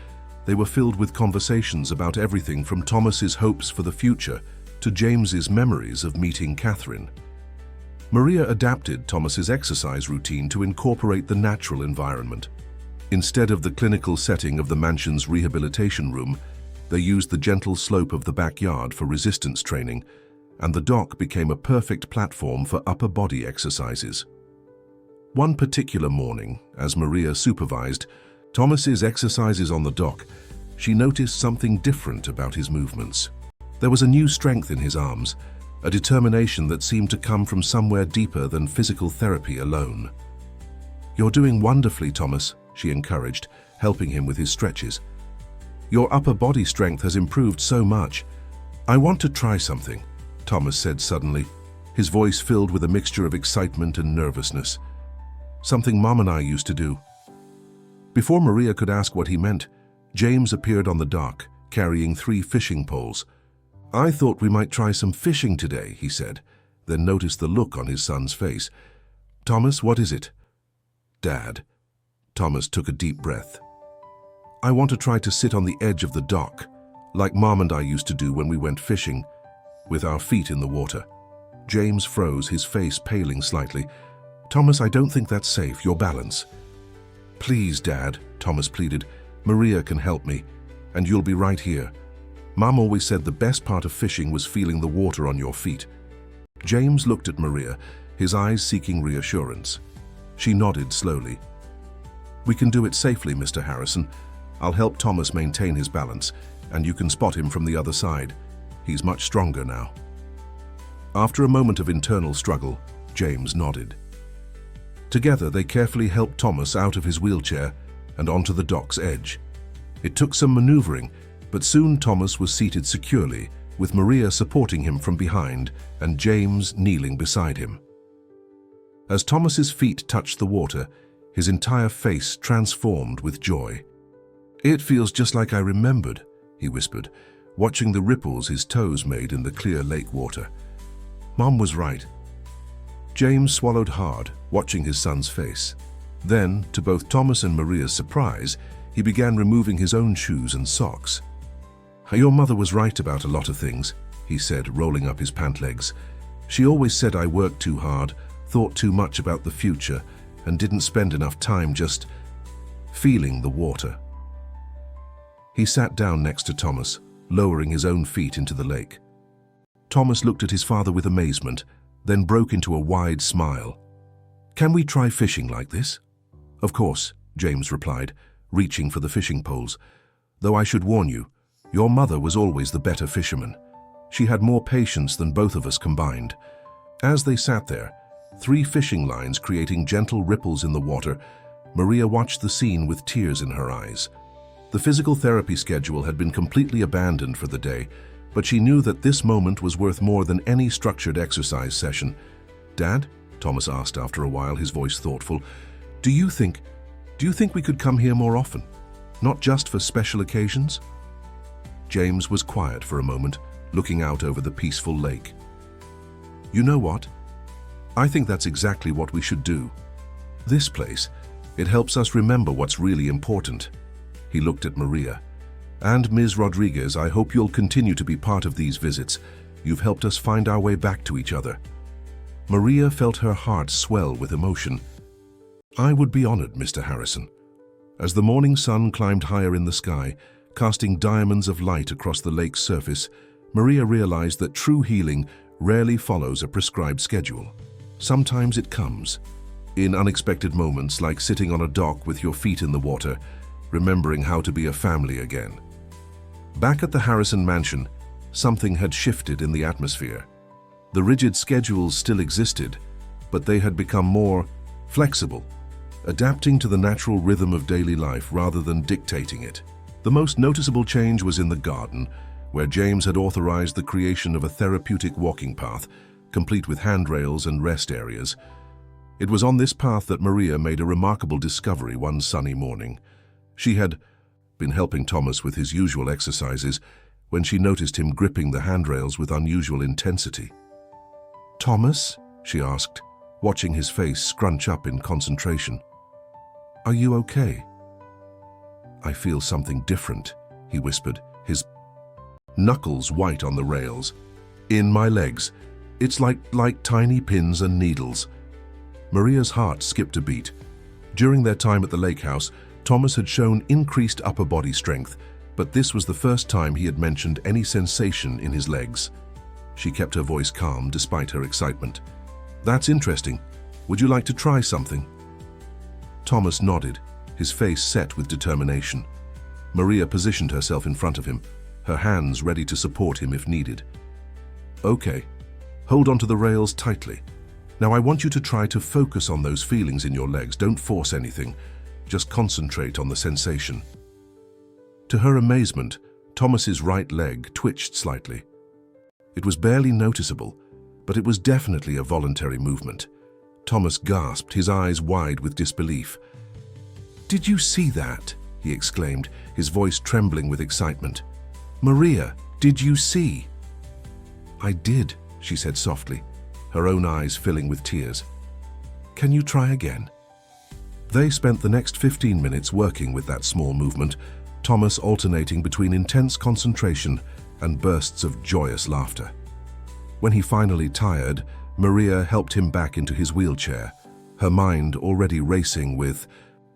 they were filled with conversations about everything from Thomas's hopes for the future to James's memories of meeting Catherine. Maria adapted Thomas's exercise routine to incorporate the natural environment. Instead of the clinical setting of the mansion's rehabilitation room, they used the gentle slope of the backyard for resistance training, and the dock became a perfect platform for upper body exercises. One particular morning, as Maria supervised Thomas's exercises on the dock, she noticed something different about his movements. There was a new strength in his arms, a determination that seemed to come from somewhere deeper than physical therapy alone. You're doing wonderfully, Thomas, she encouraged, helping him with his stretches. Your upper body strength has improved so much. I want to try something, Thomas said suddenly, his voice filled with a mixture of excitement and nervousness. Something Mom and I used to do. Before Maria could ask what he meant, James appeared on the dock, carrying 3 fishing poles. I thought we might try some fishing today, he said, then noticed the look on his son's face. Thomas, what is it? Dad. Thomas took a deep breath. I want to try to sit on the edge of the dock, like Mom and I used to do when we went fishing, with our feet in the water. James froze, his face paling slightly. Thomas, I don't think that's safe, your balance. Please, Dad, Thomas pleaded. Maria can help me, and you'll be right here. Mom always said the best part of fishing was feeling the water on your feet. James looked at Maria, his eyes seeking reassurance. She nodded slowly. We can do it safely, Mr. Harrison. I'll help Thomas maintain his balance, and you can spot him from the other side. He's much stronger now. After a moment of internal struggle, James nodded. Together, they carefully helped Thomas out of his wheelchair and onto the dock's edge. It took some maneuvering, but soon Thomas was seated securely, with Maria supporting him from behind and James kneeling beside him. As Thomas's feet touched the water, his entire face transformed with joy. It feels just like I remembered, he whispered, watching the ripples his toes made in the clear lake water. Mom was right. James swallowed hard, watching his son's face. Then, to both Thomas and Maria's surprise, he began removing his own shoes and socks. Your mother was right about a lot of things, he said, rolling up his pant legs. She always said I worked too hard, thought too much about the future, and didn't spend enough time just feeling the water. He sat down next to Thomas, lowering his own feet into the lake. Thomas looked at his father with amazement, then broke into a wide smile. "Can we try fishing like this?" "Of course," James replied, reaching for the fishing poles. "Though I should warn you, your mother was always the better fisherman. She had more patience than both of us combined." As they sat there, 3 fishing lines creating gentle ripples in the water, Maria watched the scene with tears in her eyes. The physical therapy schedule had been completely abandoned for the day, but she knew that this moment was worth more than any structured exercise session. "Dad," Thomas asked after a while, his voice thoughtful, Do you think we could come here more often? Not just for special occasions?" James was quiet for a moment, looking out over the peaceful lake. "You know what? I think that's exactly what we should do. This place, it helps us remember what's really important." He looked at Maria. "And Ms. Rodriguez, I hope you'll continue to be part of these visits. You've helped us find our way back to each other." Maria felt her heart swell with emotion. "I would be honored, Mr. Harrison." As the morning sun climbed higher in the sky, casting diamonds of light across the lake's surface, Maria realized that true healing rarely follows a prescribed schedule. Sometimes it comes in unexpected moments, like sitting on a dock with your feet in the water, remembering how to be a family again. Back at the Harrison mansion, something had shifted in the atmosphere. The rigid schedules still existed, but they had become more flexible, adapting to the natural rhythm of daily life rather than dictating it. The most noticeable change was in the garden, where James had authorized the creation of a therapeutic walking path, complete with handrails and rest areas. It was on this path that Maria made a remarkable discovery one sunny morning. She had been helping Thomas with his usual exercises when she noticed him gripping the handrails with unusual intensity. "Thomas?" she asked, watching his face scrunch up in concentration. "Are you okay?" "I feel something different," he whispered, his knuckles white on the rails. "In my legs. It's like tiny pins and needles." Maria's heart skipped a beat. During their time at the lake house, Thomas had shown increased upper body strength, but this was the first time he had mentioned any sensation in his legs. She kept her voice calm despite her excitement. "That's interesting. Would you like to try something?" Thomas nodded, his face set with determination. Maria positioned herself in front of him, her hands ready to support him if needed. "Okay. Hold onto the rails tightly. Now I want you to try to focus on those feelings in your legs. Don't force anything. Just concentrate on the sensation." To her amazement, Thomas's right leg twitched slightly. It was barely noticeable, but it was definitely a voluntary movement. Thomas gasped, his eyes wide with disbelief. "Did you see that?" he exclaimed, his voice trembling with excitement. "Maria, did you see?" "I did," she said softly, her own eyes filling with tears. "Can you try again?" They spent the next 15 minutes working with that small movement, Thomas alternating between intense concentration and bursts of joyous laughter. When he finally tired, Maria helped him back into his wheelchair, her mind already racing with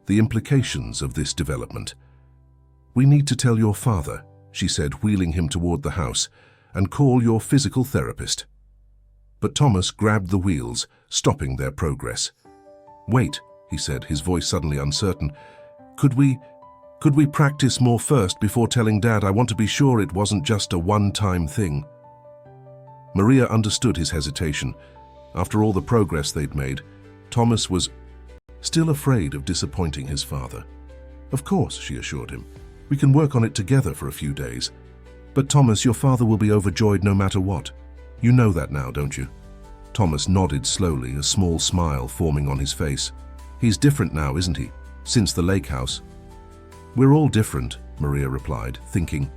the implications of this development. "We need to tell your father," she said, wheeling him toward the house, "and call your physical therapist." But Thomas grabbed the wheels, stopping their progress. "Wait," he said, his voice suddenly uncertain. Could we practice more first before telling Dad? I want to be sure it wasn't just a one-time thing." Maria understood his hesitation. After all the progress they'd made, Thomas was still afraid of disappointing his father. "Of course," she assured him. "We can work on it together for a few days. But Thomas, your father will be overjoyed no matter what. You know that now, don't you?" Thomas nodded slowly, a small smile forming on his face. "He's different now, isn't he? Since the lake house." "We're all different," Maria replied, thinking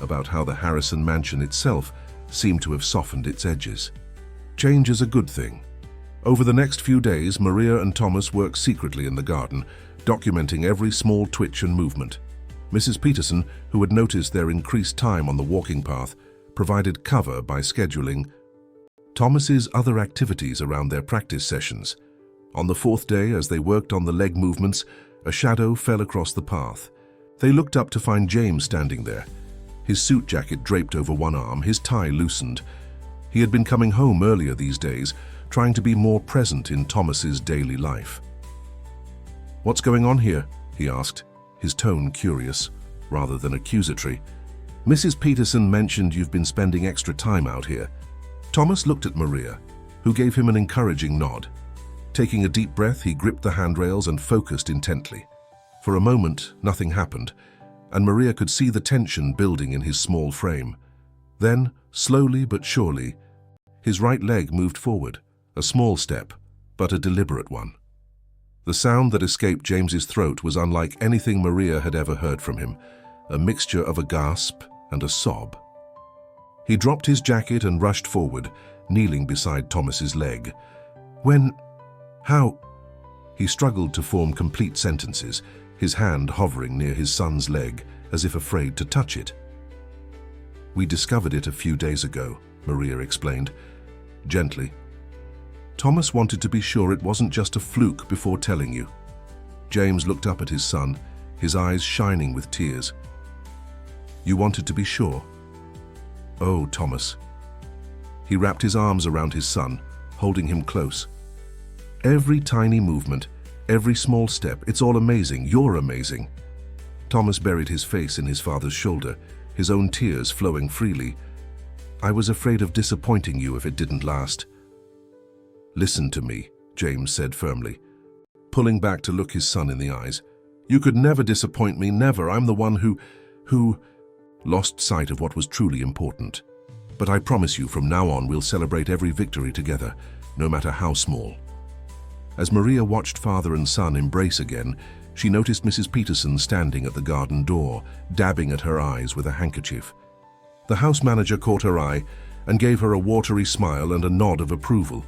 about how the Harrison mansion itself seemed to have softened its edges. Change is a good thing. Over the next few days, Maria and Thomas worked secretly in the garden, documenting every small twitch and movement. Mrs. Peterson, who had noticed their increased time on the walking path, provided cover by scheduling Thomas's other activities around their practice sessions. On the 4th day, as they worked on the leg movements, a shadow fell across the path. They looked up to find James standing there, his suit jacket draped over one arm, his tie loosened. He had been coming home earlier these days, trying to be more present in Thomas's daily life. "What's going on here?" he asked, his tone curious rather than accusatory. "Mrs. Peterson mentioned you've been spending extra time out here." Thomas looked at Maria, who gave him an encouraging nod. Taking a deep breath, he gripped the handrails and focused intently. For a moment, nothing happened, and Maria could see the tension building in his small frame. Then, slowly but surely, his right leg moved forward, a small step, but a deliberate one. The sound that escaped James's throat was unlike anything Maria had ever heard from him, a mixture of a gasp and a sob. He dropped his jacket and rushed forward, kneeling beside Thomas's leg. How? He struggled to form complete sentences, his hand hovering near his son's leg, as if afraid to touch it. "We discovered it a few days ago," Maria explained, gently. "Thomas wanted to be sure it wasn't just a fluke before telling you." James looked up at his son, his eyes shining with tears. "You wanted to be sure?" "Oh, Thomas." He wrapped his arms around his son, holding him close. "Every tiny movement, every small step, it's all amazing. You're amazing." Thomas buried his face in his father's shoulder, his own tears flowing freely. "I was afraid of disappointing you if it didn't last." "Listen to me," James said firmly, pulling back to look his son in the eyes. "You could never disappoint me, never. I'm the one who lost sight of what was truly important. But I promise you, from now on, we'll celebrate every victory together, no matter how small." As Maria watched father and son embrace again, she noticed Mrs. Peterson standing at the garden door, dabbing at her eyes with a handkerchief. The house manager caught her eye and gave her a watery smile and a nod of approval.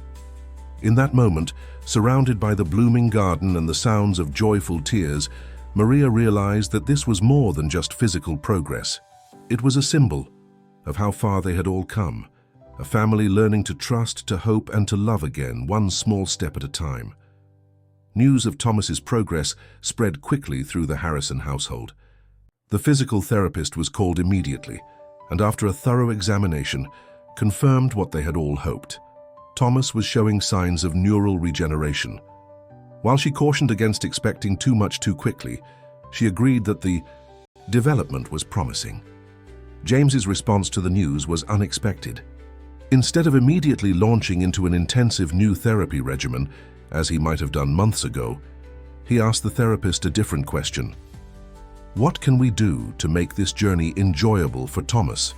In that moment, surrounded by the blooming garden and the sounds of joyful tears, Maria realized that this was more than just physical progress. It was a symbol of how far they had all come, a family learning to trust, to hope, and to love again, one small step at a time. News of Thomas's progress spread quickly through the Harrison household. The physical therapist was called immediately, and after a thorough examination, confirmed what they had all hoped. Thomas was showing signs of neural regeneration. While she cautioned against expecting too much too quickly, she agreed that the development was promising. James's response to the news was unexpected. Instead of immediately launching into an intensive new therapy regimen, as he might have done months ago, he asked the therapist a different question. "What can we do to make this journey enjoyable for Thomas?"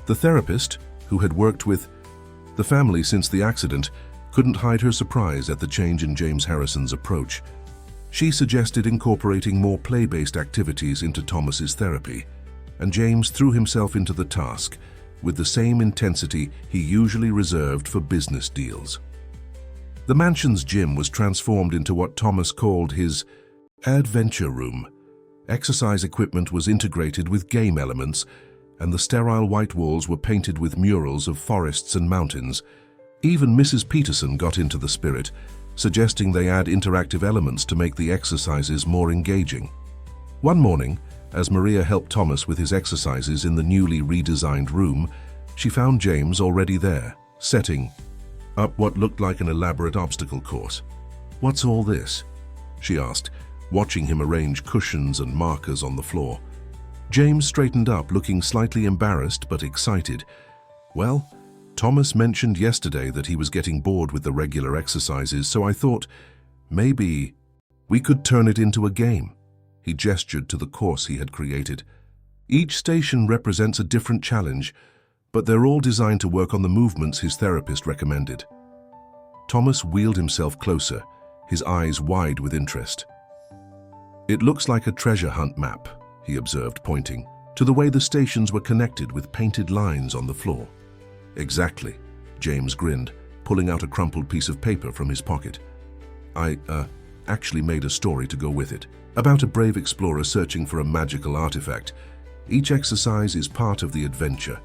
The therapist, who had worked with the family since the accident, couldn't hide her surprise at the change in James Harrison's approach. She suggested incorporating more play-based activities into Thomas's therapy, and James threw himself into the task with the same intensity he usually reserved for business deals. The mansion's gym was transformed into what Thomas called his adventure room. Exercise equipment was integrated with game elements, and the sterile white walls were painted with murals of forests and mountains. Even Mrs. Peterson got into the spirit, suggesting they add interactive elements to make the exercises more engaging. One morning, as Maria helped Thomas with his exercises in the newly redesigned room, she found James already there, setting up what looked like an elaborate obstacle course. "What's all this?" she asked, watching him arrange cushions and markers on the floor. James straightened up, looking slightly embarrassed but excited. "Well, Thomas mentioned yesterday that he was getting bored with the regular exercises, so I thought maybe we could turn it into a game." He gestured to the course he had created. "Each station represents a different challenge, but they're all designed to work on the movements his therapist recommended." Thomas wheeled himself closer, his eyes wide with interest. "It looks like a treasure hunt map," he observed, pointing to the way the stations were connected with painted lines on the floor. "Exactly," James grinned, pulling out a crumpled piece of paper from his pocket. I actually made a story to go with it, about a brave explorer searching for a magical artifact. Each exercise is part of the adventure."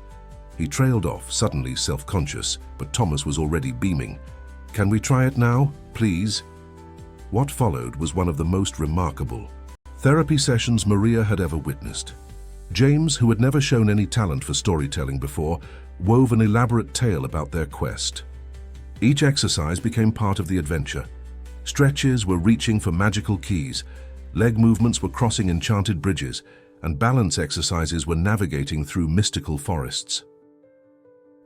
He trailed off, suddenly self-conscious, but Thomas was already beaming. "Can we try it now, please?" What followed was one of the most remarkable therapy sessions Maria had ever witnessed. James, who had never shown any talent for storytelling before, wove an elaborate tale about their quest. Each exercise became part of the adventure. Stretches were reaching for magical keys, leg movements were crossing enchanted bridges, and balance exercises were navigating through mystical forests.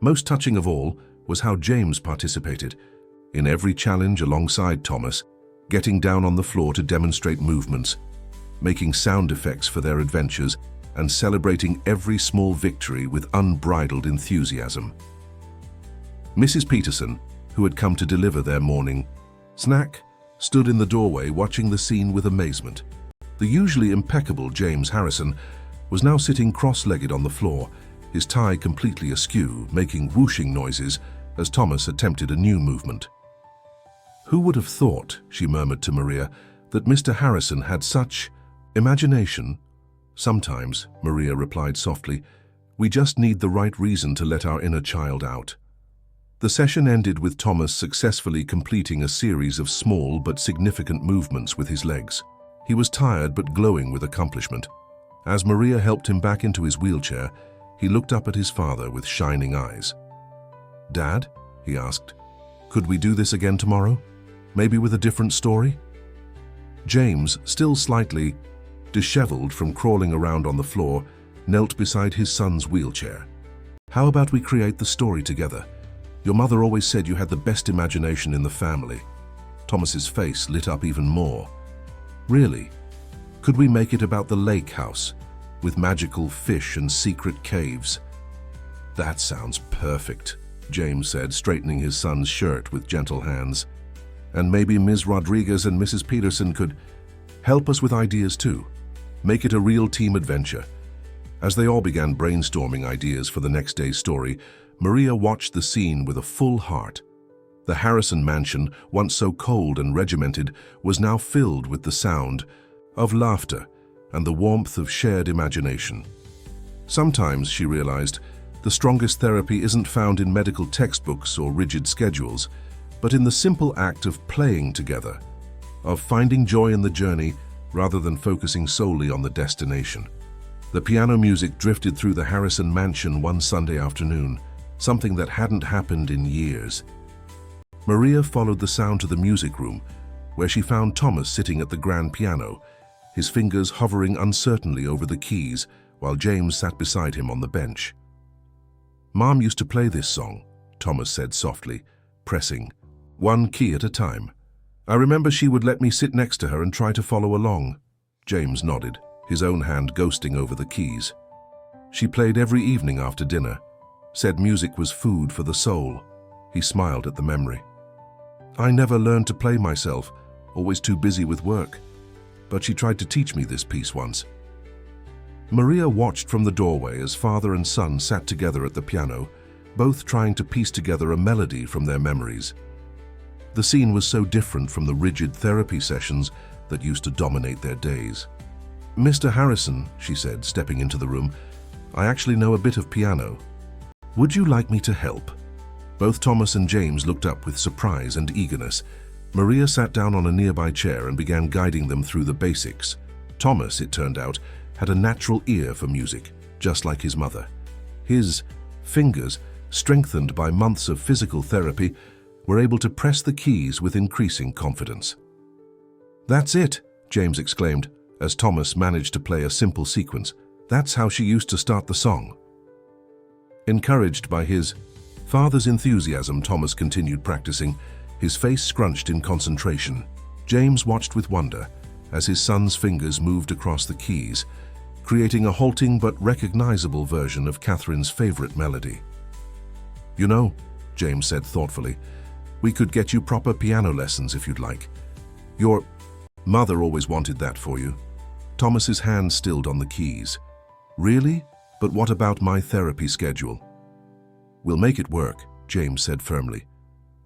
Most touching of all was how James participated, in every challenge alongside Thomas, getting down on the floor to demonstrate movements, making sound effects for their adventures, and celebrating every small victory with unbridled enthusiasm. Mrs. Peterson, who had come to deliver their morning snack, stood in the doorway watching the scene with amazement. The usually impeccable James Harrison was now sitting cross-legged on the floor, his tie completely askew, making whooshing noises as Thomas attempted a new movement. "Who would have thought," she murmured to Maria, "that Mr. Harrison had such imagination?" "Sometimes," Maria replied softly, "we just need the right reason to let our inner child out." The session ended with Thomas successfully completing a series of small but significant movements with his legs. He was tired but glowing with accomplishment. As Maria helped him back into his wheelchair, he looked up at his father with shining eyes. "Dad," he asked, "could we do this again tomorrow? Maybe with a different story?" James, still slightly disheveled from crawling around on the floor, knelt beside his son's wheelchair. "How about we create the story together? Your mother always said you had the best imagination in the family." Thomas's face lit up even more. "Really? Could we make it about the lake house, with magical fish and secret caves?" "That sounds perfect," James said, straightening his son's shirt with gentle hands. "And maybe Ms. Rodriguez and Mrs. Peterson could help us with ideas too. Make it a real team adventure." As they all began brainstorming ideas for the next day's story, Maria watched the scene with a full heart. The Harrison mansion, once so cold and regimented, was now filled with the sound of laughter and the warmth of shared imagination. Sometimes, she realized, the strongest therapy isn't found in medical textbooks or rigid schedules, but in the simple act of playing together, of finding joy in the journey rather than focusing solely on the destination. The piano music drifted through the Harrison mansion one Sunday afternoon, something that hadn't happened in years. Maria followed the sound to the music room, where she found Thomas sitting at the grand piano, his fingers hovering uncertainly over the keys while James sat beside him on the bench. "Mom used to play this song," Thomas said softly, pressing one key at a time. "I remember she would let me sit next to her and try to follow along." James nodded, his own hand ghosting over the keys. "She played every evening after dinner, said music was food for the soul." He smiled at the memory. "I never learned to play myself, always too busy with work. But she tried to teach me this piece once." Maria watched from the doorway as father and son sat together at the piano, both trying to piece together a melody from their memories. The scene was so different from the rigid therapy sessions that used to dominate their days. "Mr. Harrison," she said, stepping into the room, "I actually know a bit of piano. Would you like me to help?" Both Thomas and James looked up with surprise and eagerness. Maria sat down on a nearby chair and began guiding them through the basics. Thomas, it turned out, had a natural ear for music, just like his mother. His fingers, strengthened by months of physical therapy, were able to press the keys with increasing confidence. "That's it," James exclaimed, as Thomas managed to play a simple sequence. "That's how she used to start the song." Encouraged by his father's enthusiasm, Thomas continued practicing, his face scrunched in concentration. James watched with wonder as his son's fingers moved across the keys, creating a halting but recognizable version of Catherine's favorite melody. "You know," James said thoughtfully, "we could get you proper piano lessons if you'd like. Your mother always wanted that for you." Thomas's hand stilled on the keys. "Really? But what about my therapy schedule?" "We'll make it work," James said firmly.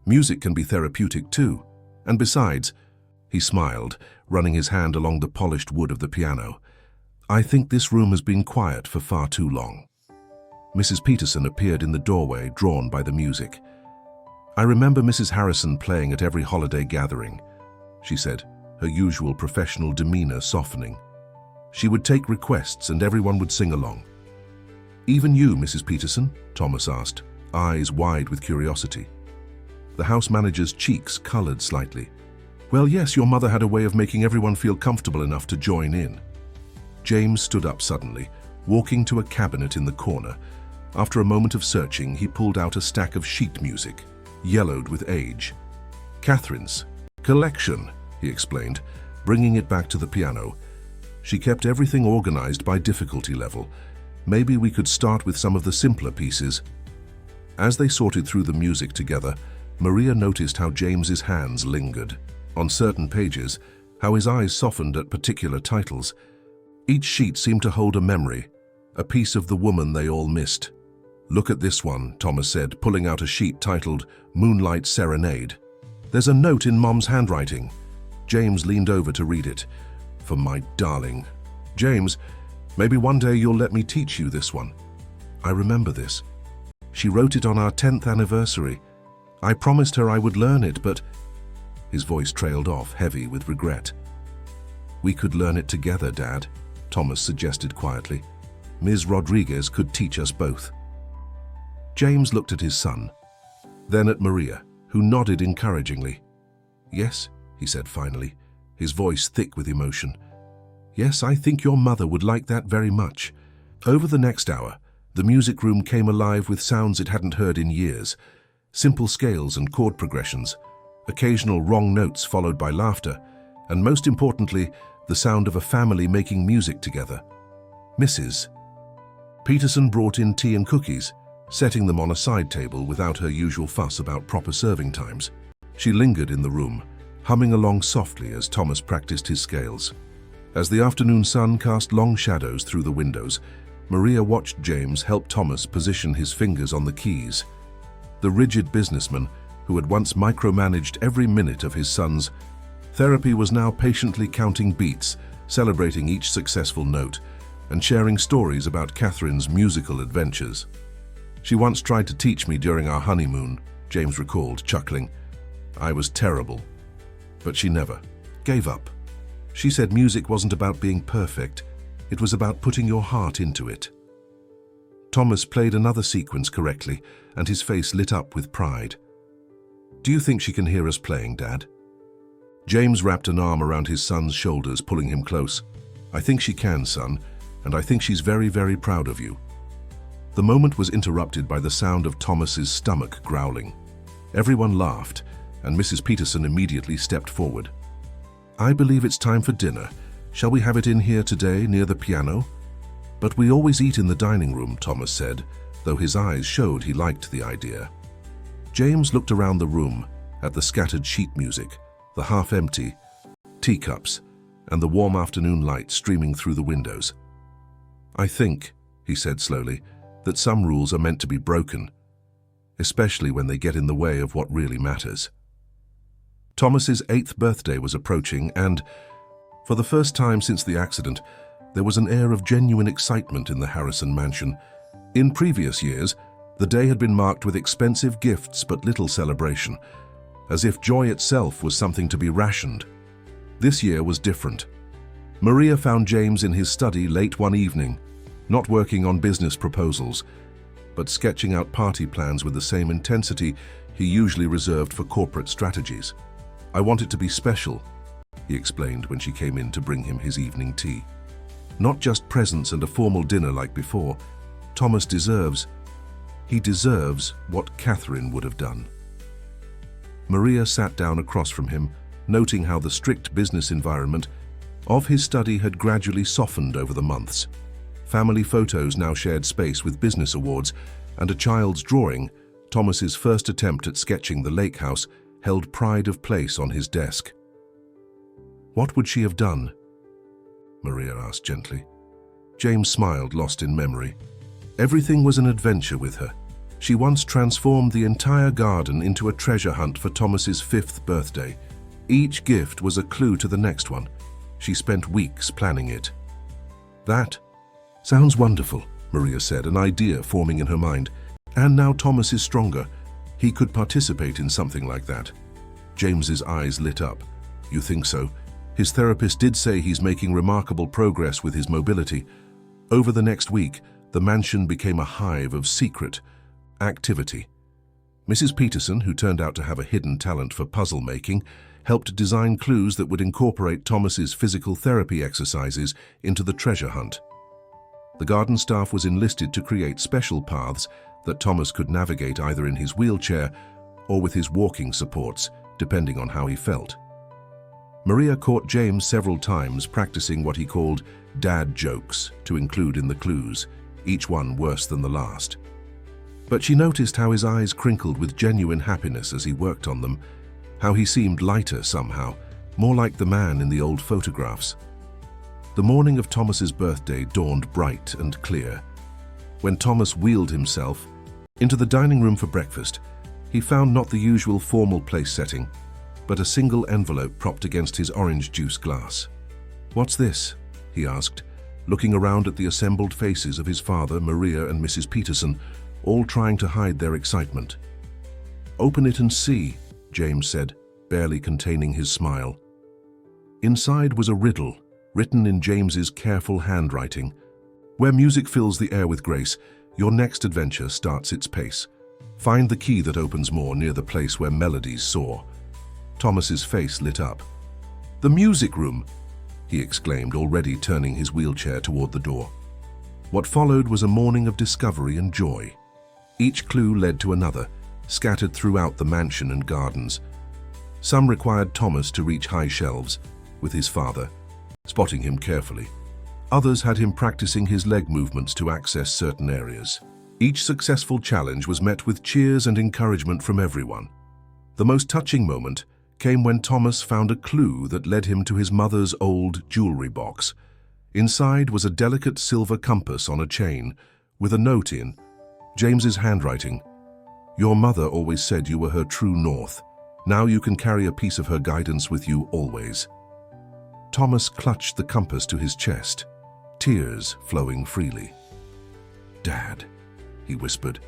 "Music can be therapeutic too. And besides," he smiled, running his hand along the polished wood of the piano, "I think this room has been quiet for far too long." Mrs. Peterson appeared in the doorway, drawn by the music. "I remember Mrs. Harrison playing at every holiday gathering," she said, her usual professional demeanor softening. She would take requests and everyone would sing along. "Even you, Mrs. Peterson?" Thomas asked, eyes wide with curiosity. The house manager's cheeks colored slightly. "Well, yes, your mother had a way of making everyone feel comfortable enough to join in." James stood up suddenly, walking to a cabinet in the corner. After a moment of searching, he pulled out a stack of sheet music, yellowed with age. "Catherine's collection," he explained, bringing it back to the piano. "She kept everything organized by difficulty level. Maybe we could start with some of the simpler pieces." As they sorted through the music together, Maria noticed how James's hands lingered on certain pages, how his eyes softened at particular titles. Each sheet seemed to hold a memory, a piece of the woman they all missed. "Look at this one," Thomas said, pulling out a sheet titled Moonlight Serenade. "There's a note in Mom's handwriting." James leaned over to read it. "For my darling. James, maybe one day you'll let me teach you this one. I remember this. She wrote it on our 10th anniversary. I promised her I would learn it, but..." His voice trailed off, heavy with regret. "We could learn it together, Dad," Thomas suggested quietly. "Ms. Rodriguez could teach us both." James looked at his son, then at Maria, who nodded encouragingly. "Yes," he said finally, his voice thick with emotion. "Yes, I think your mother would like that very much." Over the next hour, the music room came alive with sounds it hadn't heard in years. Simple scales and chord progressions, occasional wrong notes followed by laughter, and most importantly, the sound of a family making music together. Mrs. Peterson brought in tea and cookies, setting them on a side table without her usual fuss about proper serving times. She lingered in the room, humming along softly as Thomas practiced his scales. As the afternoon sun cast long shadows through the windows, Maria watched James help Thomas position his fingers on the keys. The rigid businessman, who had once micromanaged every minute of his son's therapy, was now patiently counting beats, celebrating each successful note, and sharing stories about Catherine's musical adventures. "She once tried to teach me during our honeymoon," James recalled, chuckling. "I was terrible, but she never gave up. She said music wasn't about being perfect, it was about putting your heart into it." Thomas played another sequence correctly, and his face lit up with pride. "Do you think she can hear us playing, Dad?" James wrapped an arm around his son's shoulders, pulling him close. "I think she can, son, and I think she's very, very proud of you." The moment was interrupted by the sound of Thomas's stomach growling. Everyone laughed, and Mrs. Peterson immediately stepped forward. "I believe it's time for dinner. Shall we have it in here today, near the piano?" "But we always eat in the dining room," Thomas said, though his eyes showed he liked the idea. James looked around the room, at the scattered sheet music, the half-empty teacups, and the warm afternoon light streaming through the windows. "I think," he said slowly, "that some rules are meant to be broken, especially when they get in the way of what really matters." Thomas's 8th birthday was approaching, and, for the first time since the accident, there was an air of genuine excitement in the Harrison mansion. In previous years, the day had been marked with expensive gifts but little celebration, as if joy itself was something to be rationed. This year was different. Maria found James in his study late one evening, not working on business proposals, but sketching out party plans with the same intensity he usually reserved for corporate strategies. "I want it to be special," he explained when she came in to bring him his evening tea. "Not just presents and a formal dinner like before. Thomas deserves what Catherine would have done." Maria sat down across from him, noting how the strict business environment of his study had gradually softened over the months. Family photos now shared space with business awards, and a child's drawing, Thomas's first attempt at sketching the lake house, held pride of place on his desk. "What would she have done?" Maria asked gently. James smiled, lost in memory. Everything was an adventure with her. She once transformed the entire garden into a treasure hunt for Thomas's 5th birthday. Each gift was a clue to the next one. She spent weeks planning it. "That sounds wonderful," Maria said, an idea forming in her mind. "And now Thomas is stronger. He could participate in something like that." James's eyes lit up. "You think so?" His therapist did say he's making remarkable progress with his mobility. Over the next week, the mansion became a hive of secret activity. Mrs. Peterson, who turned out to have a hidden talent for puzzle making, helped design clues that would incorporate Thomas's physical therapy exercises into the treasure hunt. The garden staff was enlisted to create special paths that Thomas could navigate either in his wheelchair or with his walking supports, depending on how he felt. Maria caught James several times practicing what he called dad jokes to include in the clues, each one worse than the last. But she noticed how his eyes crinkled with genuine happiness as he worked on them, how he seemed lighter somehow, more like the man in the old photographs. The morning of Thomas's birthday dawned bright and clear. When Thomas wheeled himself into the dining room for breakfast, he found not the usual formal place setting, but a single envelope propped against his orange juice glass. "What's this?" he asked, looking around at the assembled faces of his father, Maria, and Mrs. Peterson, all trying to hide their excitement. "Open it and see," James said, barely containing his smile. Inside was a riddle, written in James's careful handwriting. "Where music fills the air with grace, your next adventure starts its pace. Find the key that opens more near the place where melodies soar." Thomas's face lit up. "The music room!" he exclaimed, already turning his wheelchair toward the door. What followed was a morning of discovery and joy. Each clue led to another, scattered throughout the mansion and gardens. Some required Thomas to reach high shelves with his father, spotting him carefully. Others had him practicing his leg movements to access certain areas. Each successful challenge was met with cheers and encouragement from everyone. The most touching moment came when Thomas found a clue that led him to his mother's old jewelry box. Inside was a delicate silver compass on a chain, with a note in James's handwriting. "Your mother always said you were her true north. Now you can carry a piece of her guidance with you always." Thomas clutched the compass to his chest, tears flowing freely. "Dad," he whispered.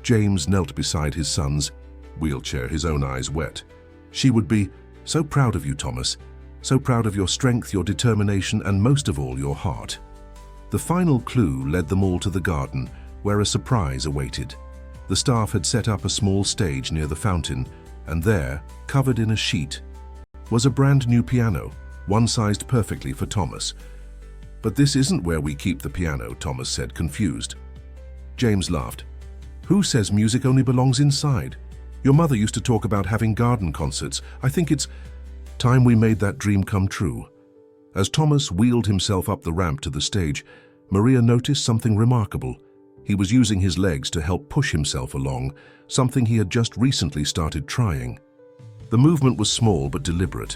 James knelt beside his son's wheelchair, his own eyes wet. "She would be so proud of you, Thomas. So proud of your strength, your determination, and most of all, your heart." The final clue led them all to the garden, where a surprise awaited. The staff had set up a small stage near the fountain, and there, covered in a sheet, was a brand new piano, one sized perfectly for Thomas. "But this isn't where we keep the piano," Thomas said, confused. James laughed. "Who says music only belongs inside? Your mother used to talk about having garden concerts. I think it's time we made that dream come true." As Thomas wheeled himself up the ramp to the stage, Maria noticed something remarkable. He was using his legs to help push himself along, something he had just recently started trying. The movement was small but deliberate,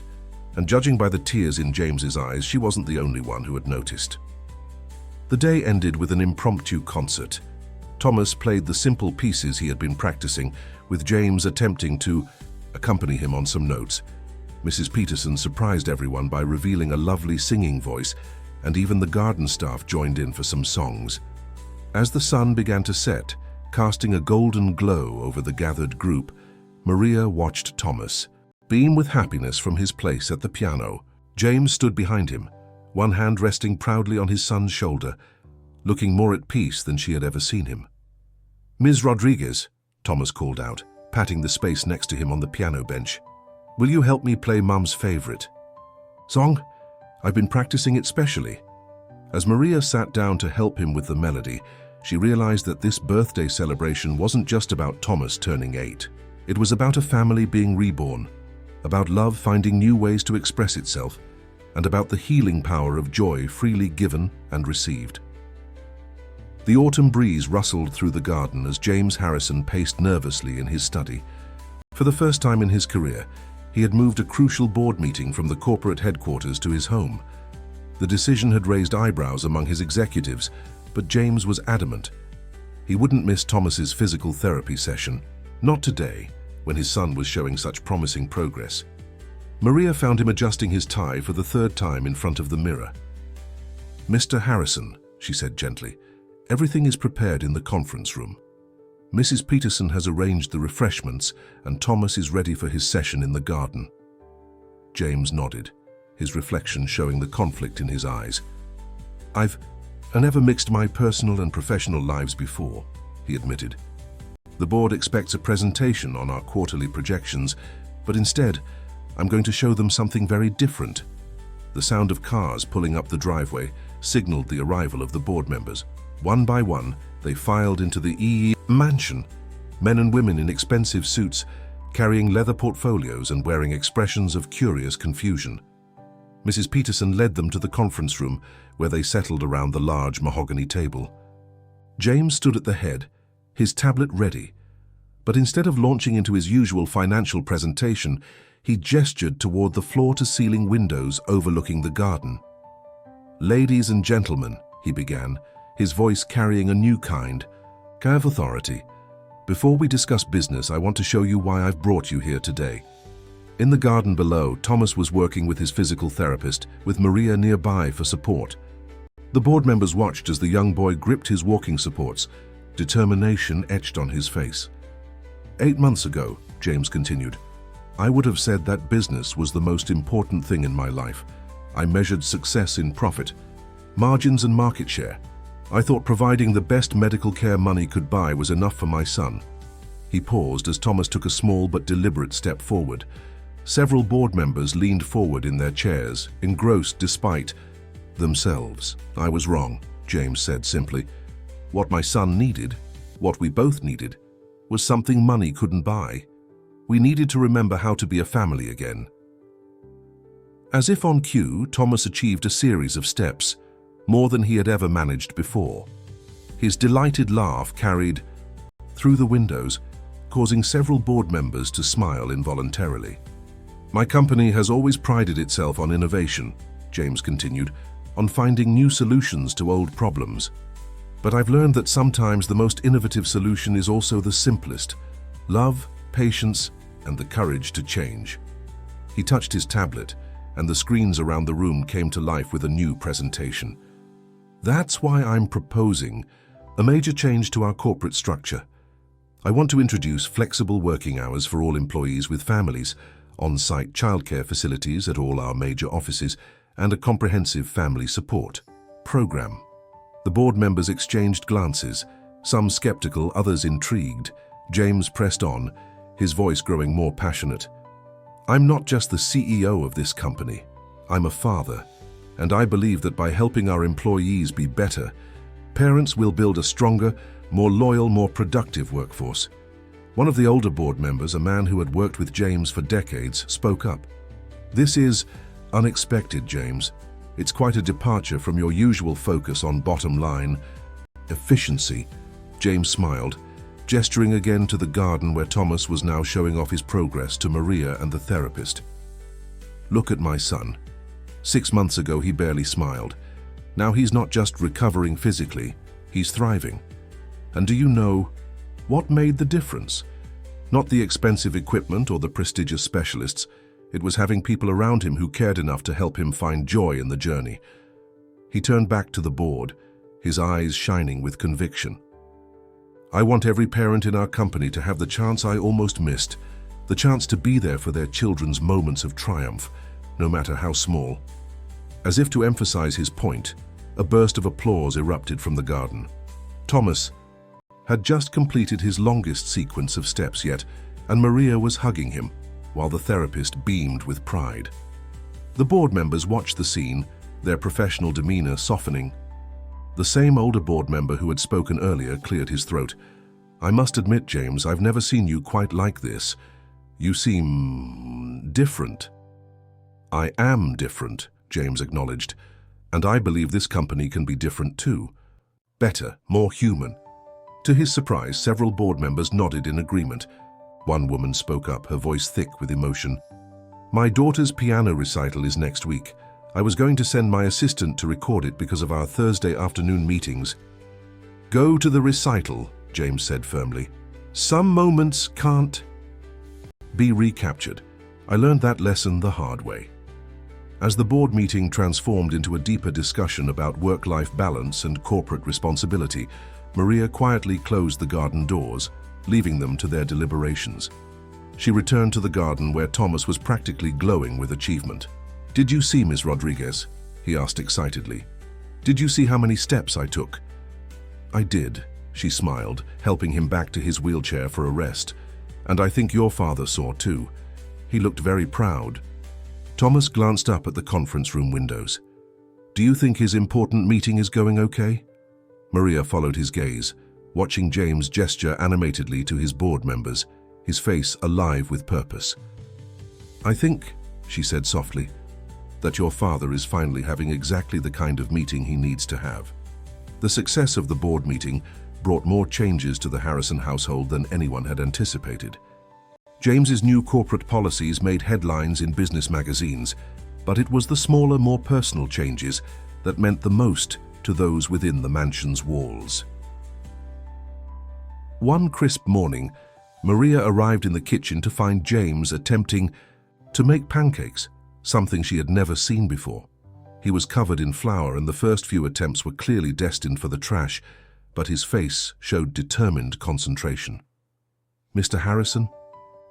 and judging by the tears in James's eyes, she wasn't the only one who had noticed. The day ended with an impromptu concert. Thomas played the simple pieces he had been practicing, with James attempting to accompany him on some notes. Mrs. Peterson surprised everyone by revealing a lovely singing voice, and even the garden staff joined in for some songs. As the sun began to set, casting a golden glow over the gathered group, Maria watched Thomas beam with happiness from his place at the piano. James stood behind him, one hand resting proudly on his son's shoulder, looking more at peace than she had ever seen him. "Ms. Rodriguez," Thomas called out, patting the space next to him on the piano bench. "Will you help me play Mum's favorite song? I've been practicing it specially." As Maria sat down to help him with the melody, she realized that this birthday celebration wasn't just about Thomas turning 8. It was about a family being reborn, about love finding new ways to express itself, and about the healing power of joy freely given and received. The autumn breeze rustled through the garden as James Harrison paced nervously in his study. For the first time in his career, he had moved a crucial board meeting from the corporate headquarters to his home. The decision had raised eyebrows among his executives, but James was adamant. He wouldn't miss Thomas's physical therapy session, not today, when his son was showing such promising progress. Maria found him adjusting his tie for the third time in front of the mirror. "Mr. Harrison," she said gently, "everything is prepared in the conference room. Mrs. Peterson has arranged the refreshments, and Thomas is ready for his session in the garden." James nodded. his reflection showing the conflict in his eyes. "I've never mixed my personal and professional lives before," he admitted. "The board expects a presentation on our quarterly projections, but instead, I'm going to show them something very different." The sound of cars pulling up the driveway signaled the arrival of the board members. One by one, they filed into the mansion, men and women in expensive suits, carrying leather portfolios and wearing expressions of curious confusion. Mrs. Peterson led them to the conference room, where they settled around the large mahogany table. James stood at the head, his tablet ready, but instead of launching into his usual financial presentation, he gestured toward the floor-to-ceiling windows overlooking the garden. "Ladies and gentlemen," he began, his voice carrying a new kind of authority. "Before we discuss business, I want to show you why I've brought you here today." In the garden below, Thomas was working with his physical therapist, with Maria nearby for support. The board members watched as the young boy gripped his walking supports, determination etched on his face. "8 months ago," James continued, "I would have said that business was the most important thing in my life. I measured success in profit, margins and market share. I thought providing the best medical care money could buy was enough for my son." He paused as Thomas took a small but deliberate step forward. Several board members leaned forward in their chairs, engrossed despite themselves. "I was wrong," James said simply. "What my son needed, what we both needed, was something money couldn't buy. We needed to remember how to be a family again." As if on cue, Thomas achieved a series of steps, more than he had ever managed before. His delighted laugh carried through the windows, causing several board members to smile involuntarily. "My company has always prided itself on innovation," James continued, "on finding new solutions to old problems. But I've learned that sometimes the most innovative solution is also the simplest: love, patience, and the courage to change." He touched his tablet, and the screens around the room came to life with a new presentation. "That's why I'm proposing a major change to our corporate structure. I want to introduce flexible working hours for all employees with families, on-site childcare facilities at all our major offices, and a comprehensive family support program." The board members exchanged glances, some skeptical, others intrigued. James pressed on, his voice growing more passionate. "I'm not just the CEO of this company. I'm a father, and I believe that by helping our employees be better, parents will build a stronger, more loyal, more productive workforce." One of the older board members, a man who had worked with James for decades, spoke up. "This is unexpected, James. It's quite a departure from your usual focus on bottom line efficiency." James smiled, gesturing again to the garden where Thomas was now showing off his progress to Maria and the therapist. "Look at my son. 6 months ago he barely smiled. Now he's not just recovering physically, he's thriving. And do you know what made the difference? Not the expensive equipment or the prestigious specialists. It was having people around him who cared enough to help him find joy in the journey." He turned back to the board, his eyes shining with conviction. "I want every parent in our company to have the chance I almost missed, the chance to be there for their children's moments of triumph, no matter how small." As if to emphasize his point, a burst of applause erupted from the garden. Thomas had just completed his longest sequence of steps yet, and Maria was hugging him, while the therapist beamed with pride. The board members watched the scene, their professional demeanor softening. The same older board member who had spoken earlier cleared his throat. "I must admit, James, I've never seen you quite like this. You seem different." "I am different," James acknowledged, "and I believe this company can be different too. Better, more human." To his surprise, several board members nodded in agreement. One woman spoke up, her voice thick with emotion. "My daughter's piano recital is next week. I was going to send my assistant to record it because of our Thursday afternoon meetings." "Go to the recital," James said firmly. "Some moments can't be recaptured. I learned that lesson the hard way." As the board meeting transformed into a deeper discussion about work-life balance and corporate responsibility, Maria quietly closed the garden doors, leaving them to their deliberations. She returned to the garden where Thomas was practically glowing with achievement. "Did you see Miss Rodriguez?" he asked excitedly. "Did you see how many steps I took?" "I did," she smiled, helping him back to his wheelchair for a rest. "And I think your father saw too. He looked very proud." Thomas glanced up at the conference room windows. "Do you think his important meeting is going okay?" Maria followed his gaze, watching James gesture animatedly to his board members, his face alive with purpose. "I think," she said softly, "that your father is finally having exactly the kind of meeting he needs to have." The success of the board meeting brought more changes to the Harrison household than anyone had anticipated. James's new corporate policies made headlines in business magazines, but it was the smaller, more personal changes that meant the most to those within the mansion's walls. One crisp morning, Maria arrived in the kitchen to find James attempting to make pancakes, something she had never seen before. He was covered in flour, and the first few attempts were clearly destined for the trash, but his face showed determined concentration. "Mr. Harrison?"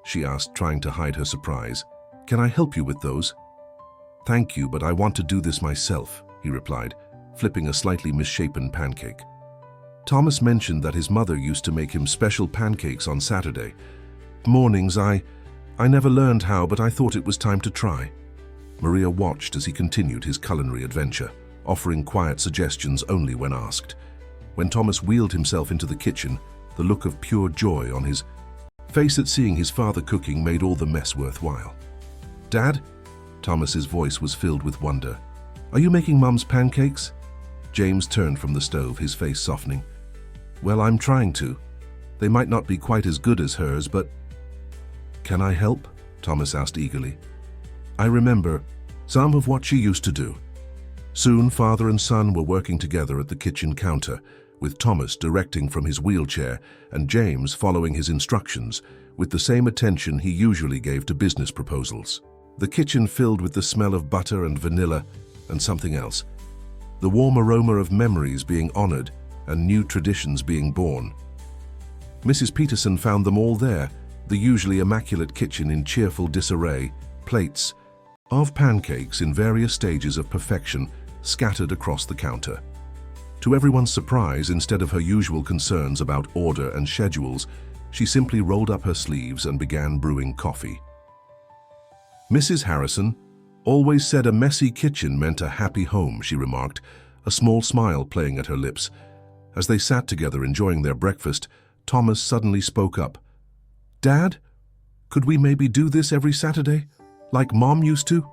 she asked, trying to hide her surprise. "Can I help you with those?" "Thank you, but I want to do this myself," he replied, flipping a slightly misshapen pancake. Thomas mentioned that his mother used to make him special pancakes on Saturday mornings. I never learned how, but I thought it was time to try." Maria watched as he continued his culinary adventure, offering quiet suggestions only when asked. When Thomas wheeled himself into the kitchen, the look of pure joy on his face at seeing his father cooking made all the mess worthwhile. "Dad?" Thomas's voice was filled with wonder. "Are you making Mum's pancakes?" James turned from the stove, his face softening. "Well, I'm trying to. They might not be quite as good as hers, but—" "Can I help?" Thomas asked eagerly. "I remember some of what she used to do." Soon, father and son were working together at the kitchen counter, with Thomas directing from his wheelchair and James following his instructions with the same attention he usually gave to business proposals. The kitchen filled with the smell of butter and vanilla and something else, the warm aroma of memories being honored and new traditions being born. Mrs. Peterson found them all there, the usually immaculate kitchen in cheerful disarray, plates of pancakes in various stages of perfection scattered across the counter. To everyone's surprise, instead of her usual concerns about order and schedules, she simply rolled up her sleeves and began brewing coffee. "Mrs. Harrison always said a messy kitchen meant a happy home," she remarked, a small smile playing at her lips. As they sat together enjoying their breakfast, Thomas suddenly spoke up. "Dad, could we maybe do this every Saturday, like Mom used to?"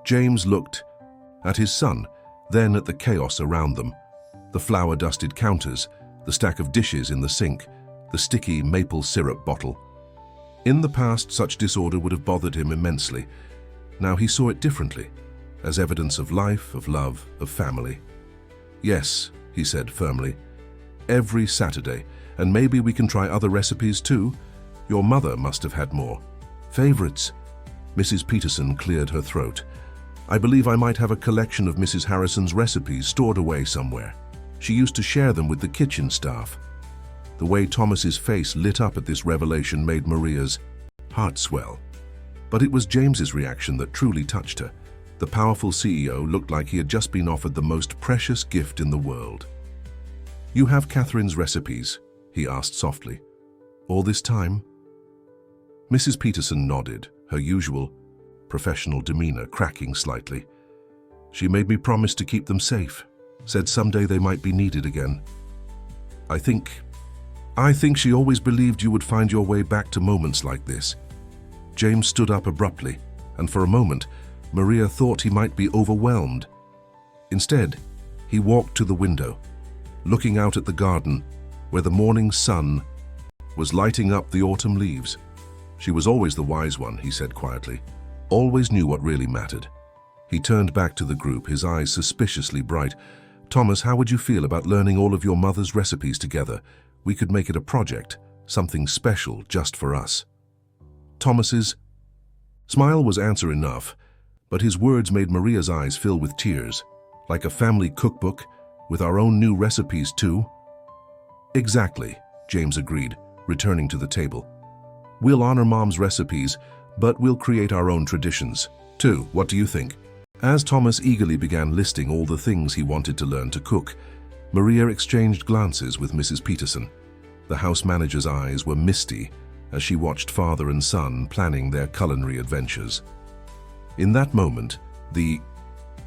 James looked at his son, then at the chaos around them. The flour-dusted counters, the stack of dishes in the sink, the sticky maple syrup bottle. In the past, such disorder would have bothered him immensely. Now he saw it differently, as evidence of life, of love, of family. "Yes," he said firmly, "every Saturday, and maybe we can try other recipes too. Your mother must have had more favorites." Mrs. Peterson cleared her throat. "I believe I might have a collection of Mrs. Harrison's recipes stored away somewhere. She used to share them with the kitchen staff." The way Thomas's face lit up at this revelation made Maria's heart swell. But it was James's reaction that truly touched her. The powerful CEO looked like he had just been offered the most precious gift in the world. "You have Catherine's recipes?" he asked softly. "All this time?" Mrs. Peterson nodded, her usual professional demeanor cracking slightly. "She made me promise to keep them safe, said someday they might be needed again. I think she always believed you would find your way back to moments like this." James stood up abruptly, and for a moment, Maria thought he might be overwhelmed. Instead, he walked to the window, looking out at the garden, where the morning sun was lighting up the autumn leaves. "She was always the wise one," he said quietly. "Always knew what really mattered." He turned back to the group, his eyes suspiciously bright. "Thomas, how would you feel about learning all of your mother's recipes together? We could make it a project, something special just for us." Thomas's smile was answer enough, but his words made Maria's eyes fill with tears. "Like a family cookbook, with our own new recipes too?" "Exactly," James agreed, returning to the table. "We'll honor Mom's recipes, but we'll create our own traditions. 2. What do you think? As Thomas eagerly began listing all the things he wanted to learn to cook, Maria exchanged glances with Mrs. Peterson. The house manager's eyes were misty as she watched father and son planning their culinary adventures. In that moment, the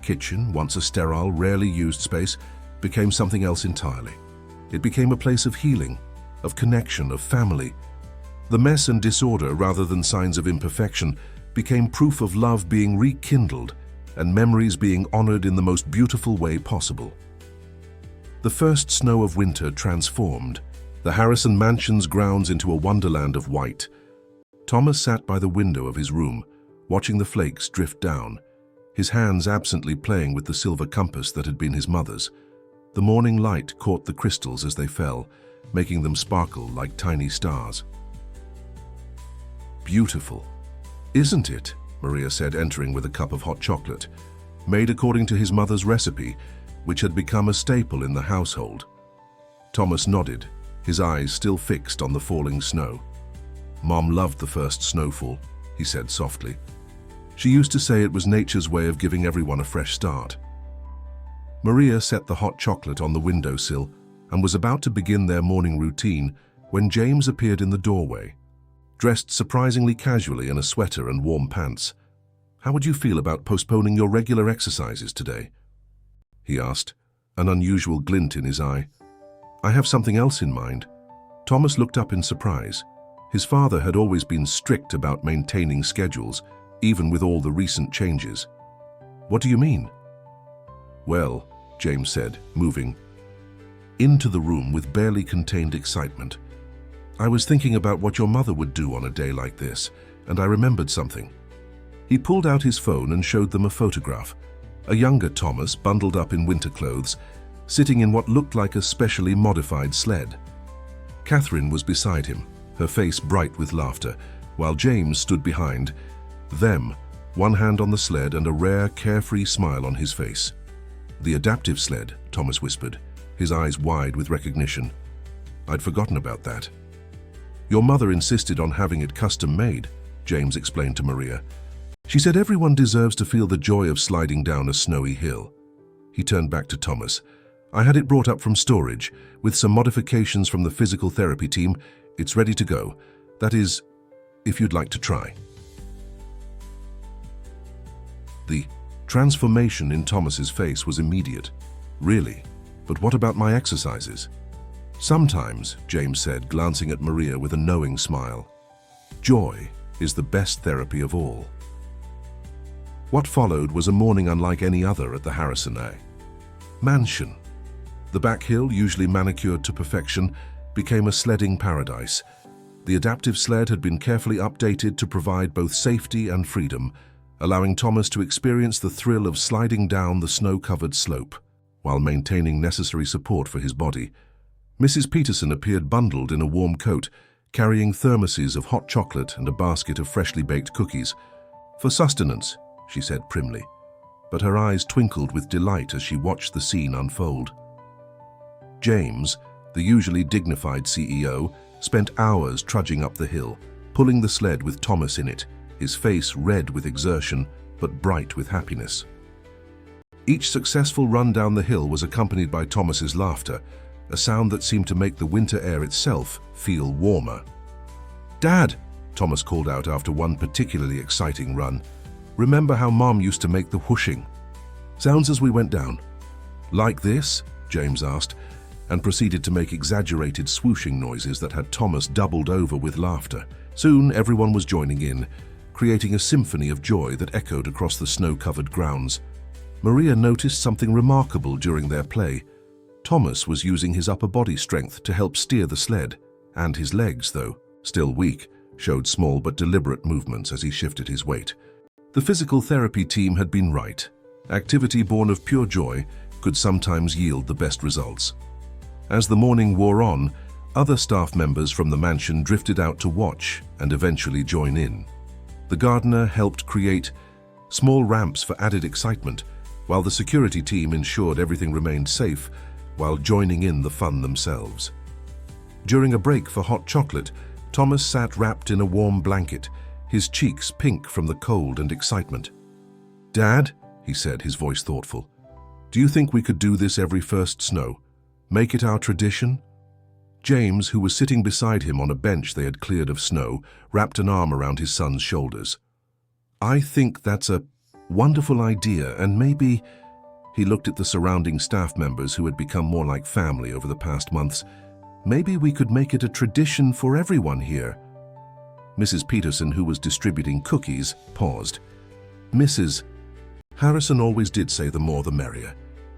kitchen, once a sterile, rarely used space, became something else entirely. It became a place of healing, of connection, of family. The mess and disorder, rather than signs of imperfection, became proof of love being rekindled and memories being honored in the most beautiful way possible. The first snow of winter transformed the Harrison Mansion's grounds into a wonderland of white. Thomas sat by the window of his room, watching the flakes drift down, his hands absently playing with the silver compass that had been his mother's. The morning light caught the crystals as they fell, making them sparkle like tiny stars. "Beautiful, isn't it?" Maria said, entering with a cup of hot chocolate, made according to his mother's recipe, which had become a staple in the household. Thomas nodded, his eyes still fixed on the falling snow. "Mom loved the first snowfall," he said softly. "She used to say it was nature's way of giving everyone a fresh start." Maria set the hot chocolate on the windowsill and was about to begin their morning routine when James appeared in the doorway, dressed surprisingly casually in a sweater and warm pants. "How would you feel about postponing your regular exercises today?" he asked, an unusual glint in his eye. "I have something else in mind." Thomas looked up in surprise. His father had always been strict about maintaining schedules, even with all the recent changes. "What do you mean?" "Well," James said, moving into the room with barely contained excitement, "I was thinking about what your mother would do on a day like this, and I remembered something." He pulled out his phone and showed them a photograph. A younger Thomas, bundled up in winter clothes, sitting in what looked like a specially modified sled. Catherine was beside him, her face bright with laughter, while James stood behind them, one hand on the sled and a rare, carefree smile on his face. "The adaptive sled," Thomas whispered, his eyes wide with recognition. "I'd forgotten about that." "Your mother insisted on having it custom-made," James explained to Maria. "She said everyone deserves to feel the joy of sliding down a snowy hill." He turned back to Thomas. "I had it brought up from storage, with some modifications from the physical therapy team. It's ready to go. That is, if you'd like to try." The transformation in Thomas's face was immediate. "Really? But what about my exercises?" "Sometimes," James said, glancing at Maria with a knowing smile, "joy is the best therapy of all." What followed was a morning unlike any other at the Harrison Mansion. The back hill, usually manicured to perfection, became a sledding paradise. The adaptive sled had been carefully updated to provide both safety and freedom, allowing Thomas to experience the thrill of sliding down the snow-covered slope, while maintaining necessary support for his body. Mrs. Peterson appeared bundled in a warm coat, carrying thermoses of hot chocolate and a basket of freshly baked cookies. "For sustenance," she said primly, but her eyes twinkled with delight as she watched the scene unfold. James, the usually dignified CEO, spent hours trudging up the hill, pulling the sled with Thomas in it, his face red with exertion but bright with happiness. Each successful run down the hill was accompanied by Thomas's laughter, a sound that seemed to make the winter air itself feel warmer. "Dad," Thomas called out after one particularly exciting run, "remember how Mom used to make the whooshing sounds as we went down?" "Like this?" James asked, and proceeded to make exaggerated swooshing noises that had Thomas doubled over with laughter. Soon everyone was joining in, creating a symphony of joy that echoed across the snow-covered grounds. Maria noticed something remarkable during their play. Thomas was using his upper body strength to help steer the sled, and his legs, though still weak, showed small but deliberate movements as he shifted his weight. The physical therapy team had been right. Activity born of pure joy could sometimes yield the best results. As the morning wore on, other staff members from the mansion drifted out to watch and eventually join in. The gardener helped create small ramps for added excitement, while the security team ensured everything remained safe while joining in the fun themselves. During a break for hot chocolate, Thomas sat wrapped in a warm blanket, his cheeks pink from the cold and excitement. "Dad," he said, his voice thoughtful, "do you think we could do this every first snow? Make it our tradition?" James, who was sitting beside him on a bench they had cleared of snow, wrapped an arm around his son's shoulders. "I think that's a wonderful idea, and maybe—" He looked at the surrounding staff members who had become more like family over the past months. "Maybe we could make it a tradition for everyone here." Mrs. Peterson, who was distributing cookies, paused. "Mrs. Harrison always did say the more the merrier.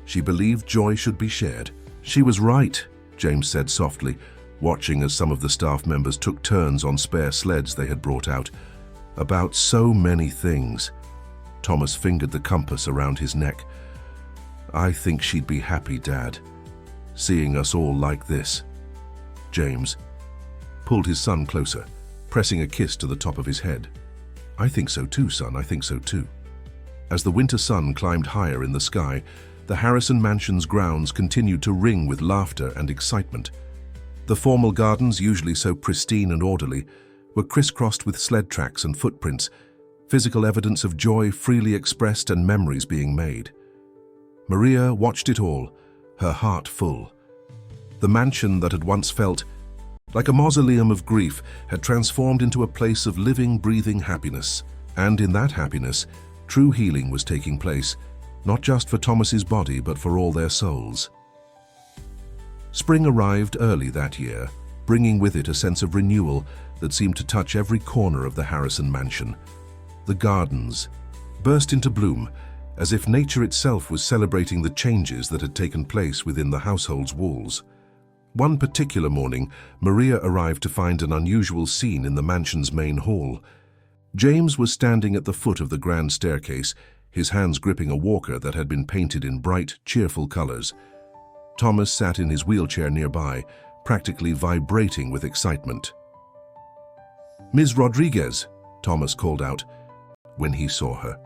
She believed joy should be shared." "She was right," James said softly, watching as some of the staff members took turns on spare sleds they had brought out. "About so many things." Thomas fingered the compass around his neck. "I think she'd be happy, Dad, seeing us all like this." James pulled his son closer, pressing a kiss to the top of his head. "I think so too, son, I think so too." As the winter sun climbed higher in the sky, the Harrison Mansion's grounds continued to ring with laughter and excitement. The formal gardens, usually so pristine and orderly, were crisscrossed with sled tracks and footprints, physical evidence of joy freely expressed and memories being made. Maria watched it all, her heart full. The mansion that had once felt like a mausoleum of grief had transformed into a place of living, breathing happiness. And in that happiness, true healing was taking place, not just for Thomas's body, but for all their souls. Spring arrived early that year, bringing with it a sense of renewal that seemed to touch every corner of the Harrison Mansion. The gardens burst into bloom, as if nature itself was celebrating the changes that had taken place within the household's walls. One particular morning, Maria arrived to find an unusual scene in the mansion's main hall. James was standing at the foot of the grand staircase, his hands gripping a walker that had been painted in bright, cheerful colors. Thomas sat in his wheelchair nearby, practically vibrating with excitement. "Ms. Rodriguez," Thomas called out when he saw her.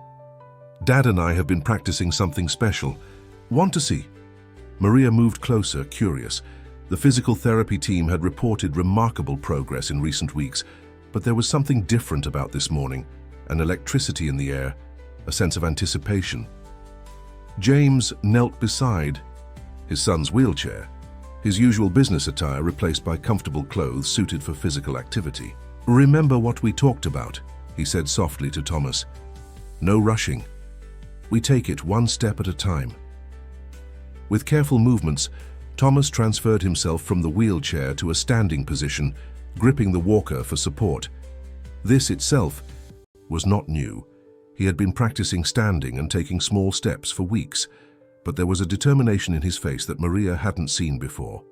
"Dad and I have been practicing something special. Want to see?" Maria moved closer, curious. The physical therapy team had reported remarkable progress in recent weeks, but there was something different about this morning, an electricity in the air, a sense of anticipation. James knelt beside his son's wheelchair, his usual business attire replaced by comfortable clothes suited for physical activity. "Remember what we talked about," he said softly to Thomas. "No rushing. We take it one step at a time." With careful movements, Thomas transferred himself from the wheelchair to a standing position, gripping the walker for support. This itself was not new. He had been practicing standing and taking small steps for weeks, but there was a determination in his face that Maria hadn't seen before.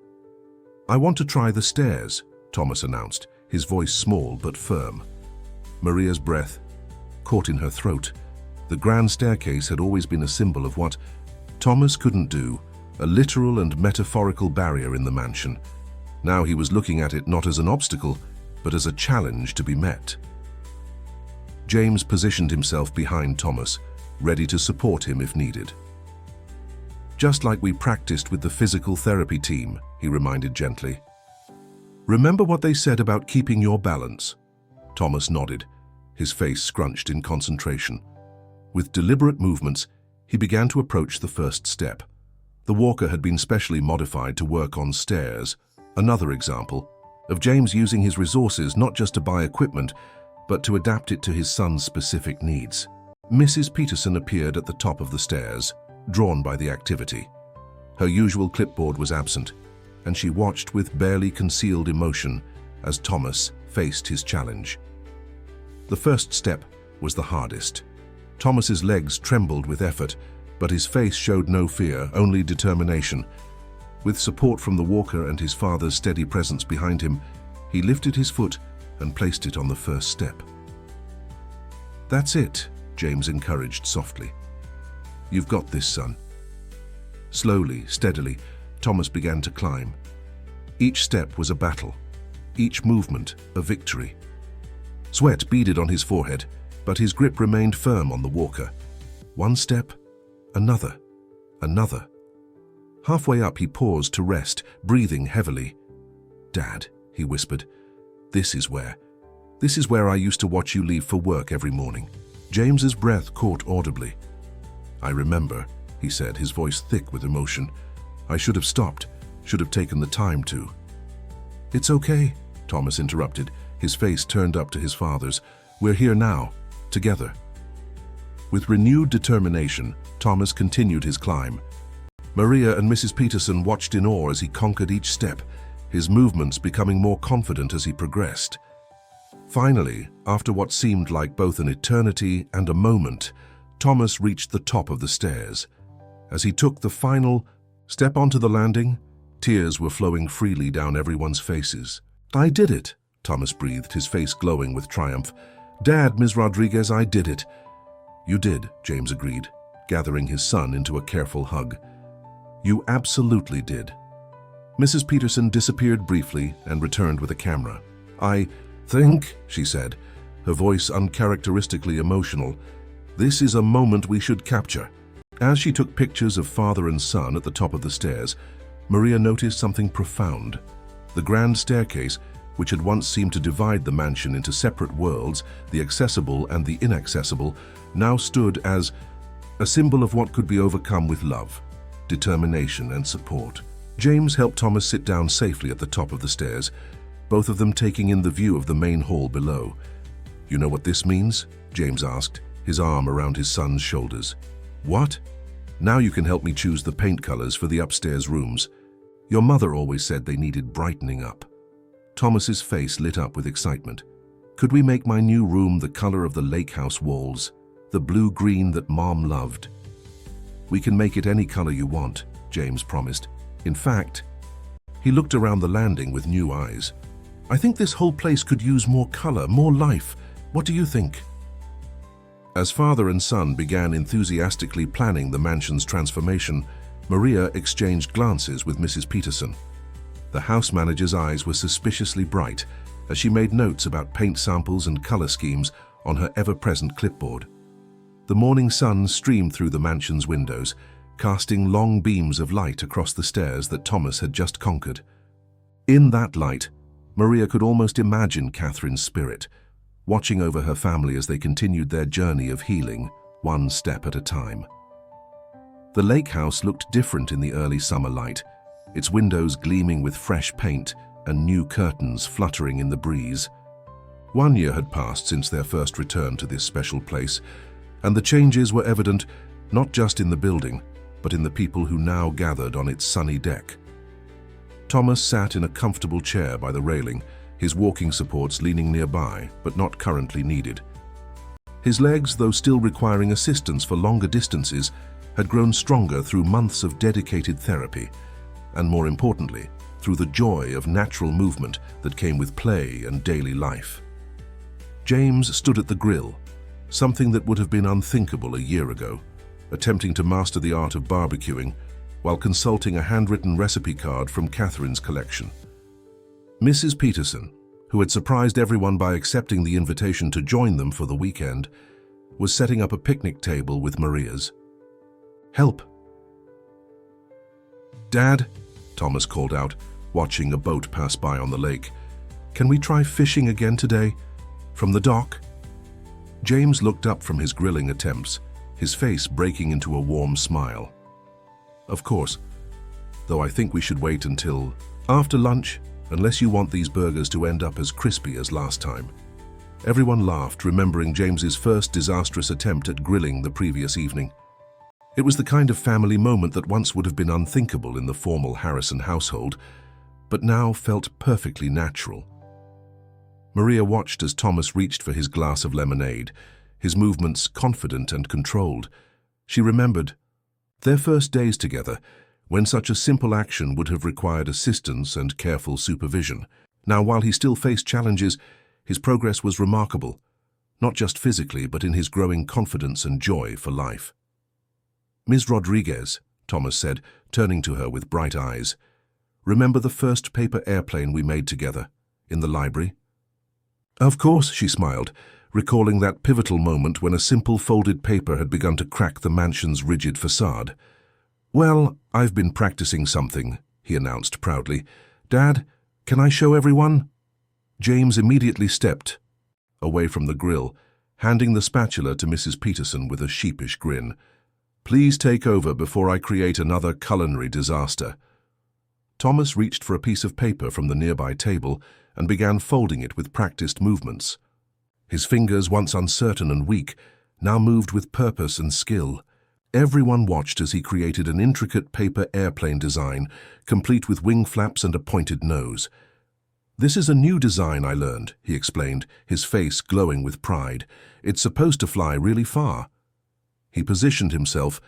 "I want to try the stairs," Thomas announced, his voice small but firm. Maria's breath caught in her throat. The grand staircase had always been a symbol of what Thomas couldn't do, a literal and metaphorical barrier in the mansion. Now he was looking at it not as an obstacle, but as a challenge to be met. James positioned himself behind Thomas, ready to support him if needed. "Just like we practiced with the physical therapy team," he reminded gently. "Remember what they said about keeping your balance?" Thomas nodded, his face scrunched in concentration. With deliberate movements, he began to approach the first step. The walker had been specially modified to work on stairs, another example of James using his resources not just to buy equipment, but to adapt it to his son's specific needs. Mrs. Peterson appeared at the top of the stairs, drawn by the activity. Her usual clipboard was absent, and she watched with barely concealed emotion as Thomas faced his challenge. The first step was the hardest. Thomas's legs trembled with effort, but his face showed no fear, only determination. With support from the walker and his father's steady presence behind him, he lifted his foot and placed it on the first step. "That's it," James encouraged softly. "You've got this, son." Slowly, steadily, Thomas began to climb. Each step was a battle, each movement a victory. Sweat beaded on his forehead, but his grip remained firm on the walker. One step, another, another. Halfway up, he paused to rest, breathing heavily. "Dad," he whispered, This is where I used to watch you leave for work every morning. James's breath caught audibly. "I remember," he said, his voice thick with emotion. "I should have stopped, should have taken the time to." "It's okay," Thomas interrupted, his face turned up to his father's. "We're here now, together." With renewed determination, Thomas continued his climb. Maria and Mrs. Peterson watched in awe as he conquered each step, his movements becoming more confident as he progressed. Finally, after what seemed like both an eternity and a moment, Thomas reached the top of the stairs. As he took the final step onto the landing, tears were flowing freely down everyone's faces. "I did it," Thomas breathed, his face glowing with triumph. "Dad, Ms. Rodriguez, I did it." "You did," James agreed, gathering his son into a careful hug. "You absolutely did." Mrs. Peterson disappeared briefly and returned with a camera. "I think," she said, her voice uncharacteristically emotional, "this is a moment we should capture." As she took pictures of father and son at the top of the stairs, Maria noticed something profound. The grand staircase, which had once seemed to divide the mansion into separate worlds, the accessible and the inaccessible, now stood as a symbol of what could be overcome with love, determination, and support. James helped Thomas sit down safely at the top of the stairs, both of them taking in the view of the main hall below. "You know what this means?" James asked, his arm around his son's shoulders. "What?" "Now you can help me choose the paint colors for the upstairs rooms. Your mother always said they needed brightening up." Thomas's face lit up with excitement. "Could we make my new room the color of the lake house walls, the blue-green that Mom loved?" "We can make it any color you want," James promised. "In fact," he looked around the landing with new eyes, "I think this whole place could use more color, more life. What do you think?" As father and son began enthusiastically planning the mansion's transformation, Maria exchanged glances with Mrs. Peterson. The house manager's eyes were suspiciously bright as she made notes about paint samples and color schemes on her ever-present clipboard. The morning sun streamed through the mansion's windows, casting long beams of light across the stairs that Thomas had just conquered. In that light, Maria could almost imagine Catherine's spirit, watching over her family as they continued their journey of healing, one step at a time. The lake house looked different in the early summer light, its windows gleaming with fresh paint and new curtains fluttering in the breeze. 1 year had passed since their first return to this special place, and the changes were evident not just in the building, but in the people who now gathered on its sunny deck. Thomas sat in a comfortable chair by the railing, his walking supports leaning nearby, but not currently needed. His legs, though still requiring assistance for longer distances, had grown stronger through months of dedicated therapy, and more importantly, through the joy of natural movement that came with play and daily life. James stood at the grill, something that would have been unthinkable a year ago, attempting to master the art of barbecuing while consulting a handwritten recipe card from Catherine's collection. Mrs. Peterson, who had surprised everyone by accepting the invitation to join them for the weekend, was setting up a picnic table with Maria's. "Help!" "Dad," Thomas called out, watching a boat pass by on the lake, "can we try fishing again today? From the dock?" James looked up from his grilling attempts, his face breaking into a warm smile. "Of course, though I think we should wait until after lunch, unless you want these burgers to end up as crispy as last time." Everyone laughed, remembering James's first disastrous attempt at grilling the previous evening. It was the kind of family moment that once would have been unthinkable in the formal Harrison household, but now felt perfectly natural. Maria watched as Thomas reached for his glass of lemonade, his movements confident and controlled. She remembered their first days together, when such a simple action would have required assistance and careful supervision. Now, while he still faced challenges, his progress was remarkable, not just physically, but in his growing confidence and joy for life. "Ms. Rodriguez," Thomas said, turning to her with bright eyes, "remember the first paper airplane we made together, in the library?" "Of course," she smiled, recalling that pivotal moment when a simple folded paper had begun to crack the mansion's rigid facade. "Well, I've been practicing something," he announced proudly. "Dad, can I show everyone?" James immediately stepped away from the grill, handing the spatula to Mrs. Peterson with a sheepish grin. "Please take over before I create another culinary disaster." Thomas reached for a piece of paper from the nearby table and began folding it with practiced movements. His fingers, once uncertain and weak, now moved with purpose and skill. Everyone watched as he created an intricate paper airplane design, complete with wing flaps and a pointed nose. "This is a new design I learned," he explained, his face glowing with pride. "It's supposed to fly really far." He positioned himself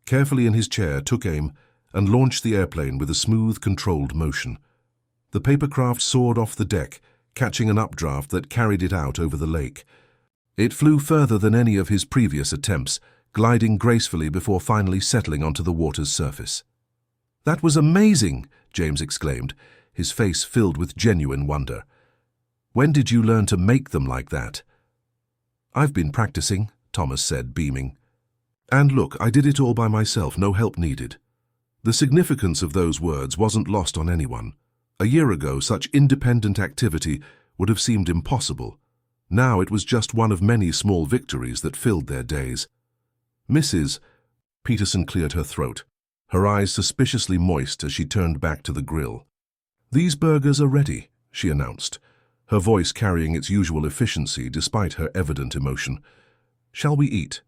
carefully in his chair, took aim, and launched the airplane with a smooth, controlled motion. The papercraft soared off the deck, catching an updraft that carried it out over the lake. It flew further than any of his previous attempts, gliding gracefully before finally settling onto the water's surface. "That was amazing!" James exclaimed, his face filled with genuine wonder. "When did you learn to make them like that?" "I've been practicing," Thomas said, beaming. "And look, I did it all by myself, no help needed." The significance of those words wasn't lost on anyone. A year ago, such independent activity would have seemed impossible. Now it was just one of many small victories that filled their days. "Mrs." Peterson cleared her throat, her eyes suspiciously moist as she turned back to the grill. "These burgers are ready," she announced, her voice carrying its usual efficiency despite her evident emotion. "Shall we eat?"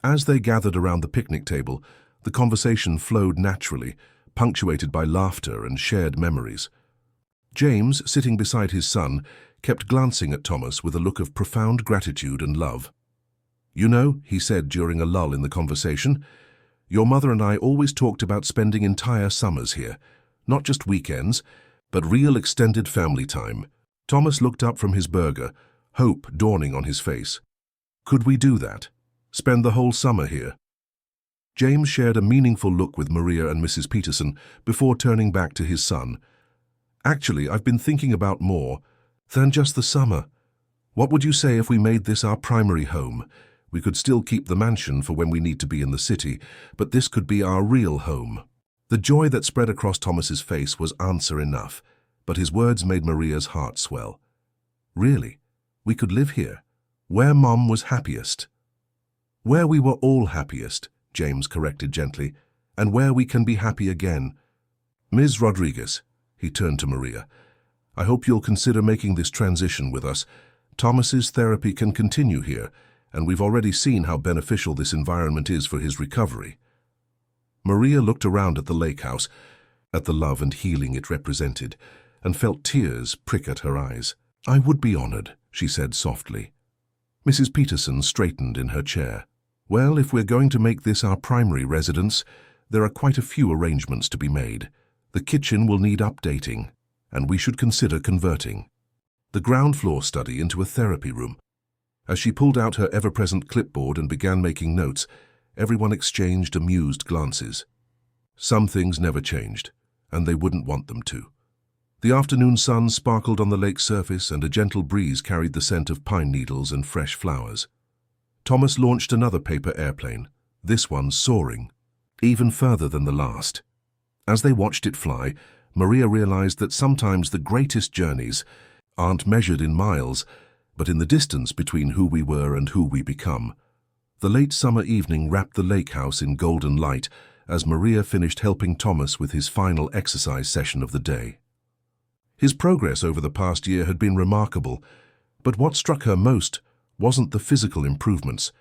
As they gathered around the picnic table, the conversation flowed naturally, punctuated by laughter and shared memories. James, sitting beside his son, kept glancing at Thomas with a look of profound gratitude and love. "You know," he said during a lull in the conversation, "your mother and I always talked about spending entire summers here, not just weekends, but real extended family time." Thomas looked up from his burger, hope dawning on his face. "Could we do that? Spend the whole summer here?" James shared a meaningful look with Maria and Mrs. Peterson before turning back to his son. "Actually, I've been thinking about more than just the summer. What would you say if we made this our primary home? We could still keep the mansion for when we need to be in the city, but this could be our real home." The joy that spread across Thomas's face was answer enough, but his words made Maria's heart swell. "Really? We could live here, where Mom was happiest." "Where we were all happiest," James corrected gently, "and where we can be happy again." "Ms. Rodriguez," he turned to Maria, "I hope you'll consider making this transition with us. Thomas's therapy can continue here, and we've already seen how beneficial this environment is for his recovery." Maria looked around at the lake house, at the love and healing it represented, and felt tears prick at her eyes. "I would be honored," she said softly. Mrs. Peterson straightened in her chair. "Well, if we're going to make this our primary residence, there are quite a few arrangements to be made. The kitchen will need updating, and we should consider converting the ground floor study into a therapy room." As she pulled out her ever-present clipboard and began making notes, everyone exchanged amused glances. Some things never changed, and they wouldn't want them to. The afternoon sun sparkled on the lake's surface, and a gentle breeze carried the scent of pine needles and fresh flowers. Thomas launched another paper airplane, this one soaring, even further than the last. As they watched it fly, Maria realized that sometimes the greatest journeys aren't measured in miles, but in the distance between who we were and who we become. The late summer evening wrapped the lake house in golden light as Maria finished helping Thomas with his final exercise session of the day. His progress over the past year had been remarkable, but what struck her most wasn't the physical improvements.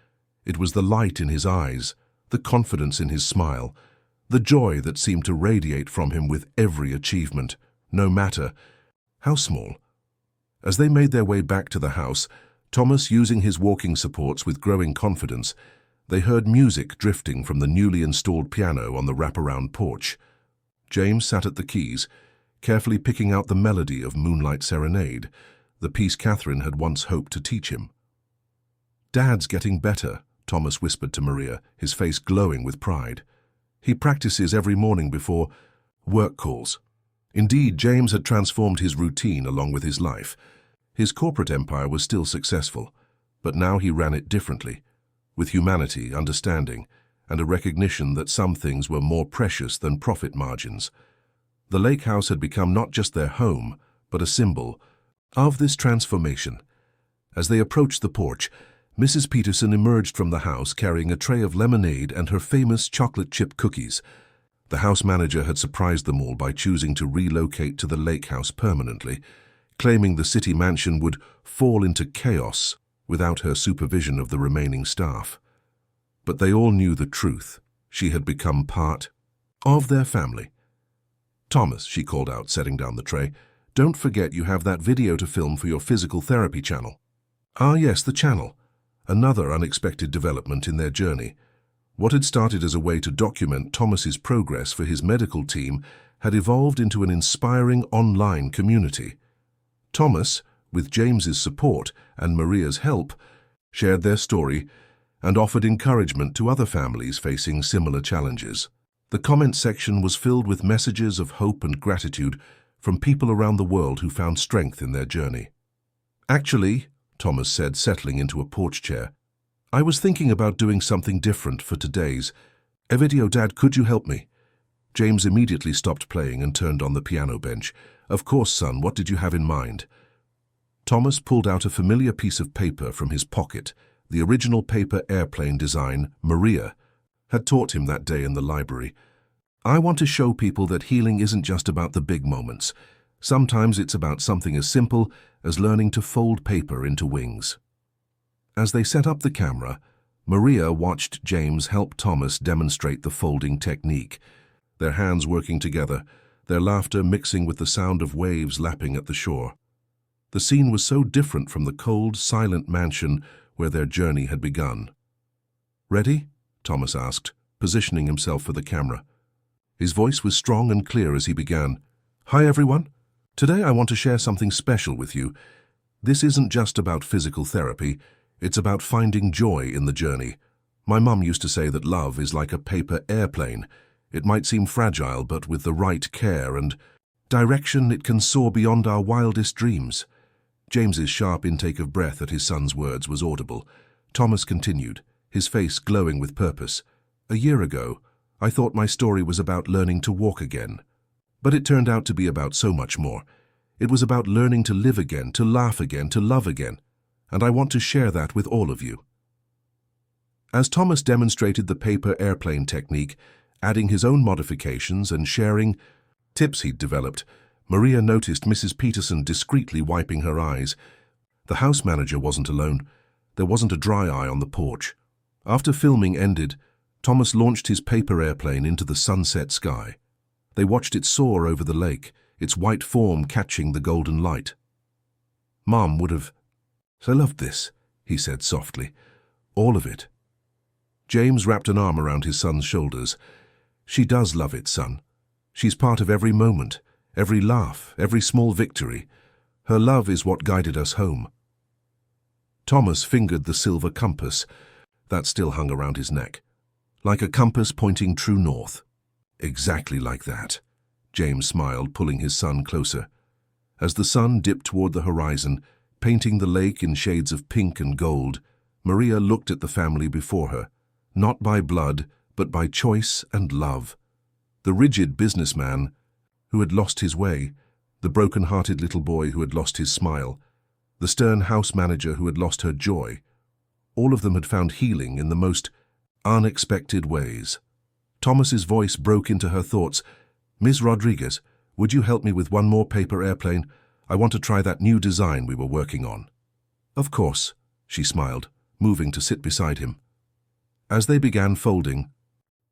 It was the light in his eyes, the confidence in his smile, the joy that seemed to radiate from him with every achievement, no matter how small. As they made their way back to the house, Thomas using his walking supports with growing confidence, they heard music drifting from the newly installed piano on the wraparound porch. James sat at the keys, carefully picking out the melody of Moonlight Serenade, the piece Catherine had once hoped to teach him. "Dad's getting better," Thomas whispered to Maria, his face glowing with pride. "He practices every morning before work calls." Indeed, James had transformed his routine along with his life. His corporate empire was still successful, but now he ran it differently, with humanity, understanding, and a recognition that some things were more precious than profit margins. The lake house had become not just their home, but a symbol of this transformation. As they approached the porch, Mrs. Peterson emerged from the house carrying a tray of lemonade and her famous chocolate chip cookies. The house manager had surprised them all by choosing to relocate to the lake house permanently, claiming the city mansion would fall into chaos without her supervision of the remaining staff. But they all knew the truth. She had become part of their family. "Thomas," she called out, setting down the tray, "don't forget you have that video to film for your physical therapy channel." Ah yes, the channel. Another unexpected development in their journey. What had started as a way to document Thomas's progress for his medical team had evolved into an inspiring online community. Thomas, with James's support and Maria's help, shared their story and offered encouragement to other families facing similar challenges. The comment section was filled with messages of hope and gratitude from people around the world who found strength in their journey. "Actually," Thomas said, settling into a porch chair, "I was thinking about doing something different for today's video. Dad, could you help me?" James immediately stopped playing and turned on the piano bench. "Of course, son, what did you have in mind?" Thomas pulled out a familiar piece of paper from his pocket, the original paper airplane design Maria had taught him that day in the library. "I want to show people that healing isn't just about the big moments. Sometimes it's about something as simple as learning to fold paper into wings." As they set up the camera, Maria watched James help Thomas demonstrate the folding technique, their hands working together, their laughter mixing with the sound of waves lapping at the shore. The scene was so different from the cold, silent mansion where their journey had begun. "Ready?" Thomas asked, positioning himself for the camera. His voice was strong and clear as he began. "Hi everyone. Today I want to share something special with you. This isn't just about physical therapy, it's about finding joy in the journey. My mum used to say that love is like a paper airplane. It might seem fragile, but with the right care and direction it can soar beyond our wildest dreams." James's sharp intake of breath at his son's words was audible. Thomas continued, his face glowing with purpose. "A year ago, I thought my story was about learning to walk again. But it turned out to be about so much more. It was about learning to live again, to laugh again, to love again. And I want to share that with all of you." As Thomas demonstrated the paper airplane technique, adding his own modifications and sharing tips he'd developed, Maria noticed Mrs. Peterson discreetly wiping her eyes. The house manager wasn't alone. There wasn't a dry eye on the porch. After filming ended, Thomas launched his paper airplane into the sunset sky. They watched it soar over the lake, its white form catching the golden light. "Mom would have... I loved this," he said softly. "All of it." James wrapped an arm around his son's shoulders. "She does love it, son. She's part of every moment, every laugh, every small victory. Her love is what guided us home." Thomas fingered the silver compass that still hung around his neck, like a compass pointing true north. "Exactly like that," James smiled, pulling his son closer. As the sun dipped toward the horizon, painting the lake in shades of pink and gold, Maria looked at the family before her, not by blood, but by choice and love. The rigid businessman who had lost his way, the broken-hearted little boy who had lost his smile, the stern house manager who had lost her joy. All of them had found healing in the most unexpected ways. Thomas's voice broke into her thoughts. "Ms. Rodriguez, would you help me with one more paper airplane? I want to try that new design we were working on." "Of course," she smiled, moving to sit beside him. As they began folding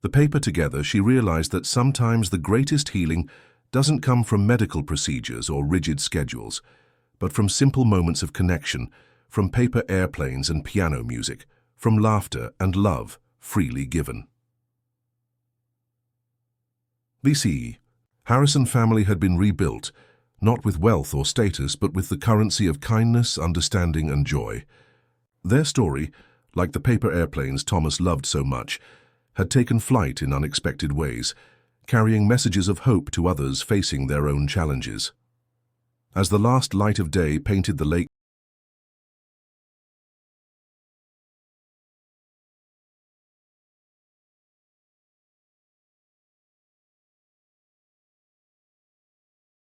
the paper together, she realized that sometimes the greatest healing doesn't come from medical procedures or rigid schedules, but from simple moments of connection, from paper airplanes and piano music, from laughter and love freely given. The Harrison family had been rebuilt, not with wealth or status, but with the currency of kindness, understanding, and joy. Their story, like the paper airplanes Thomas loved so much, had taken flight in unexpected ways, carrying messages of hope to others facing their own challenges. As the last light of day painted the lake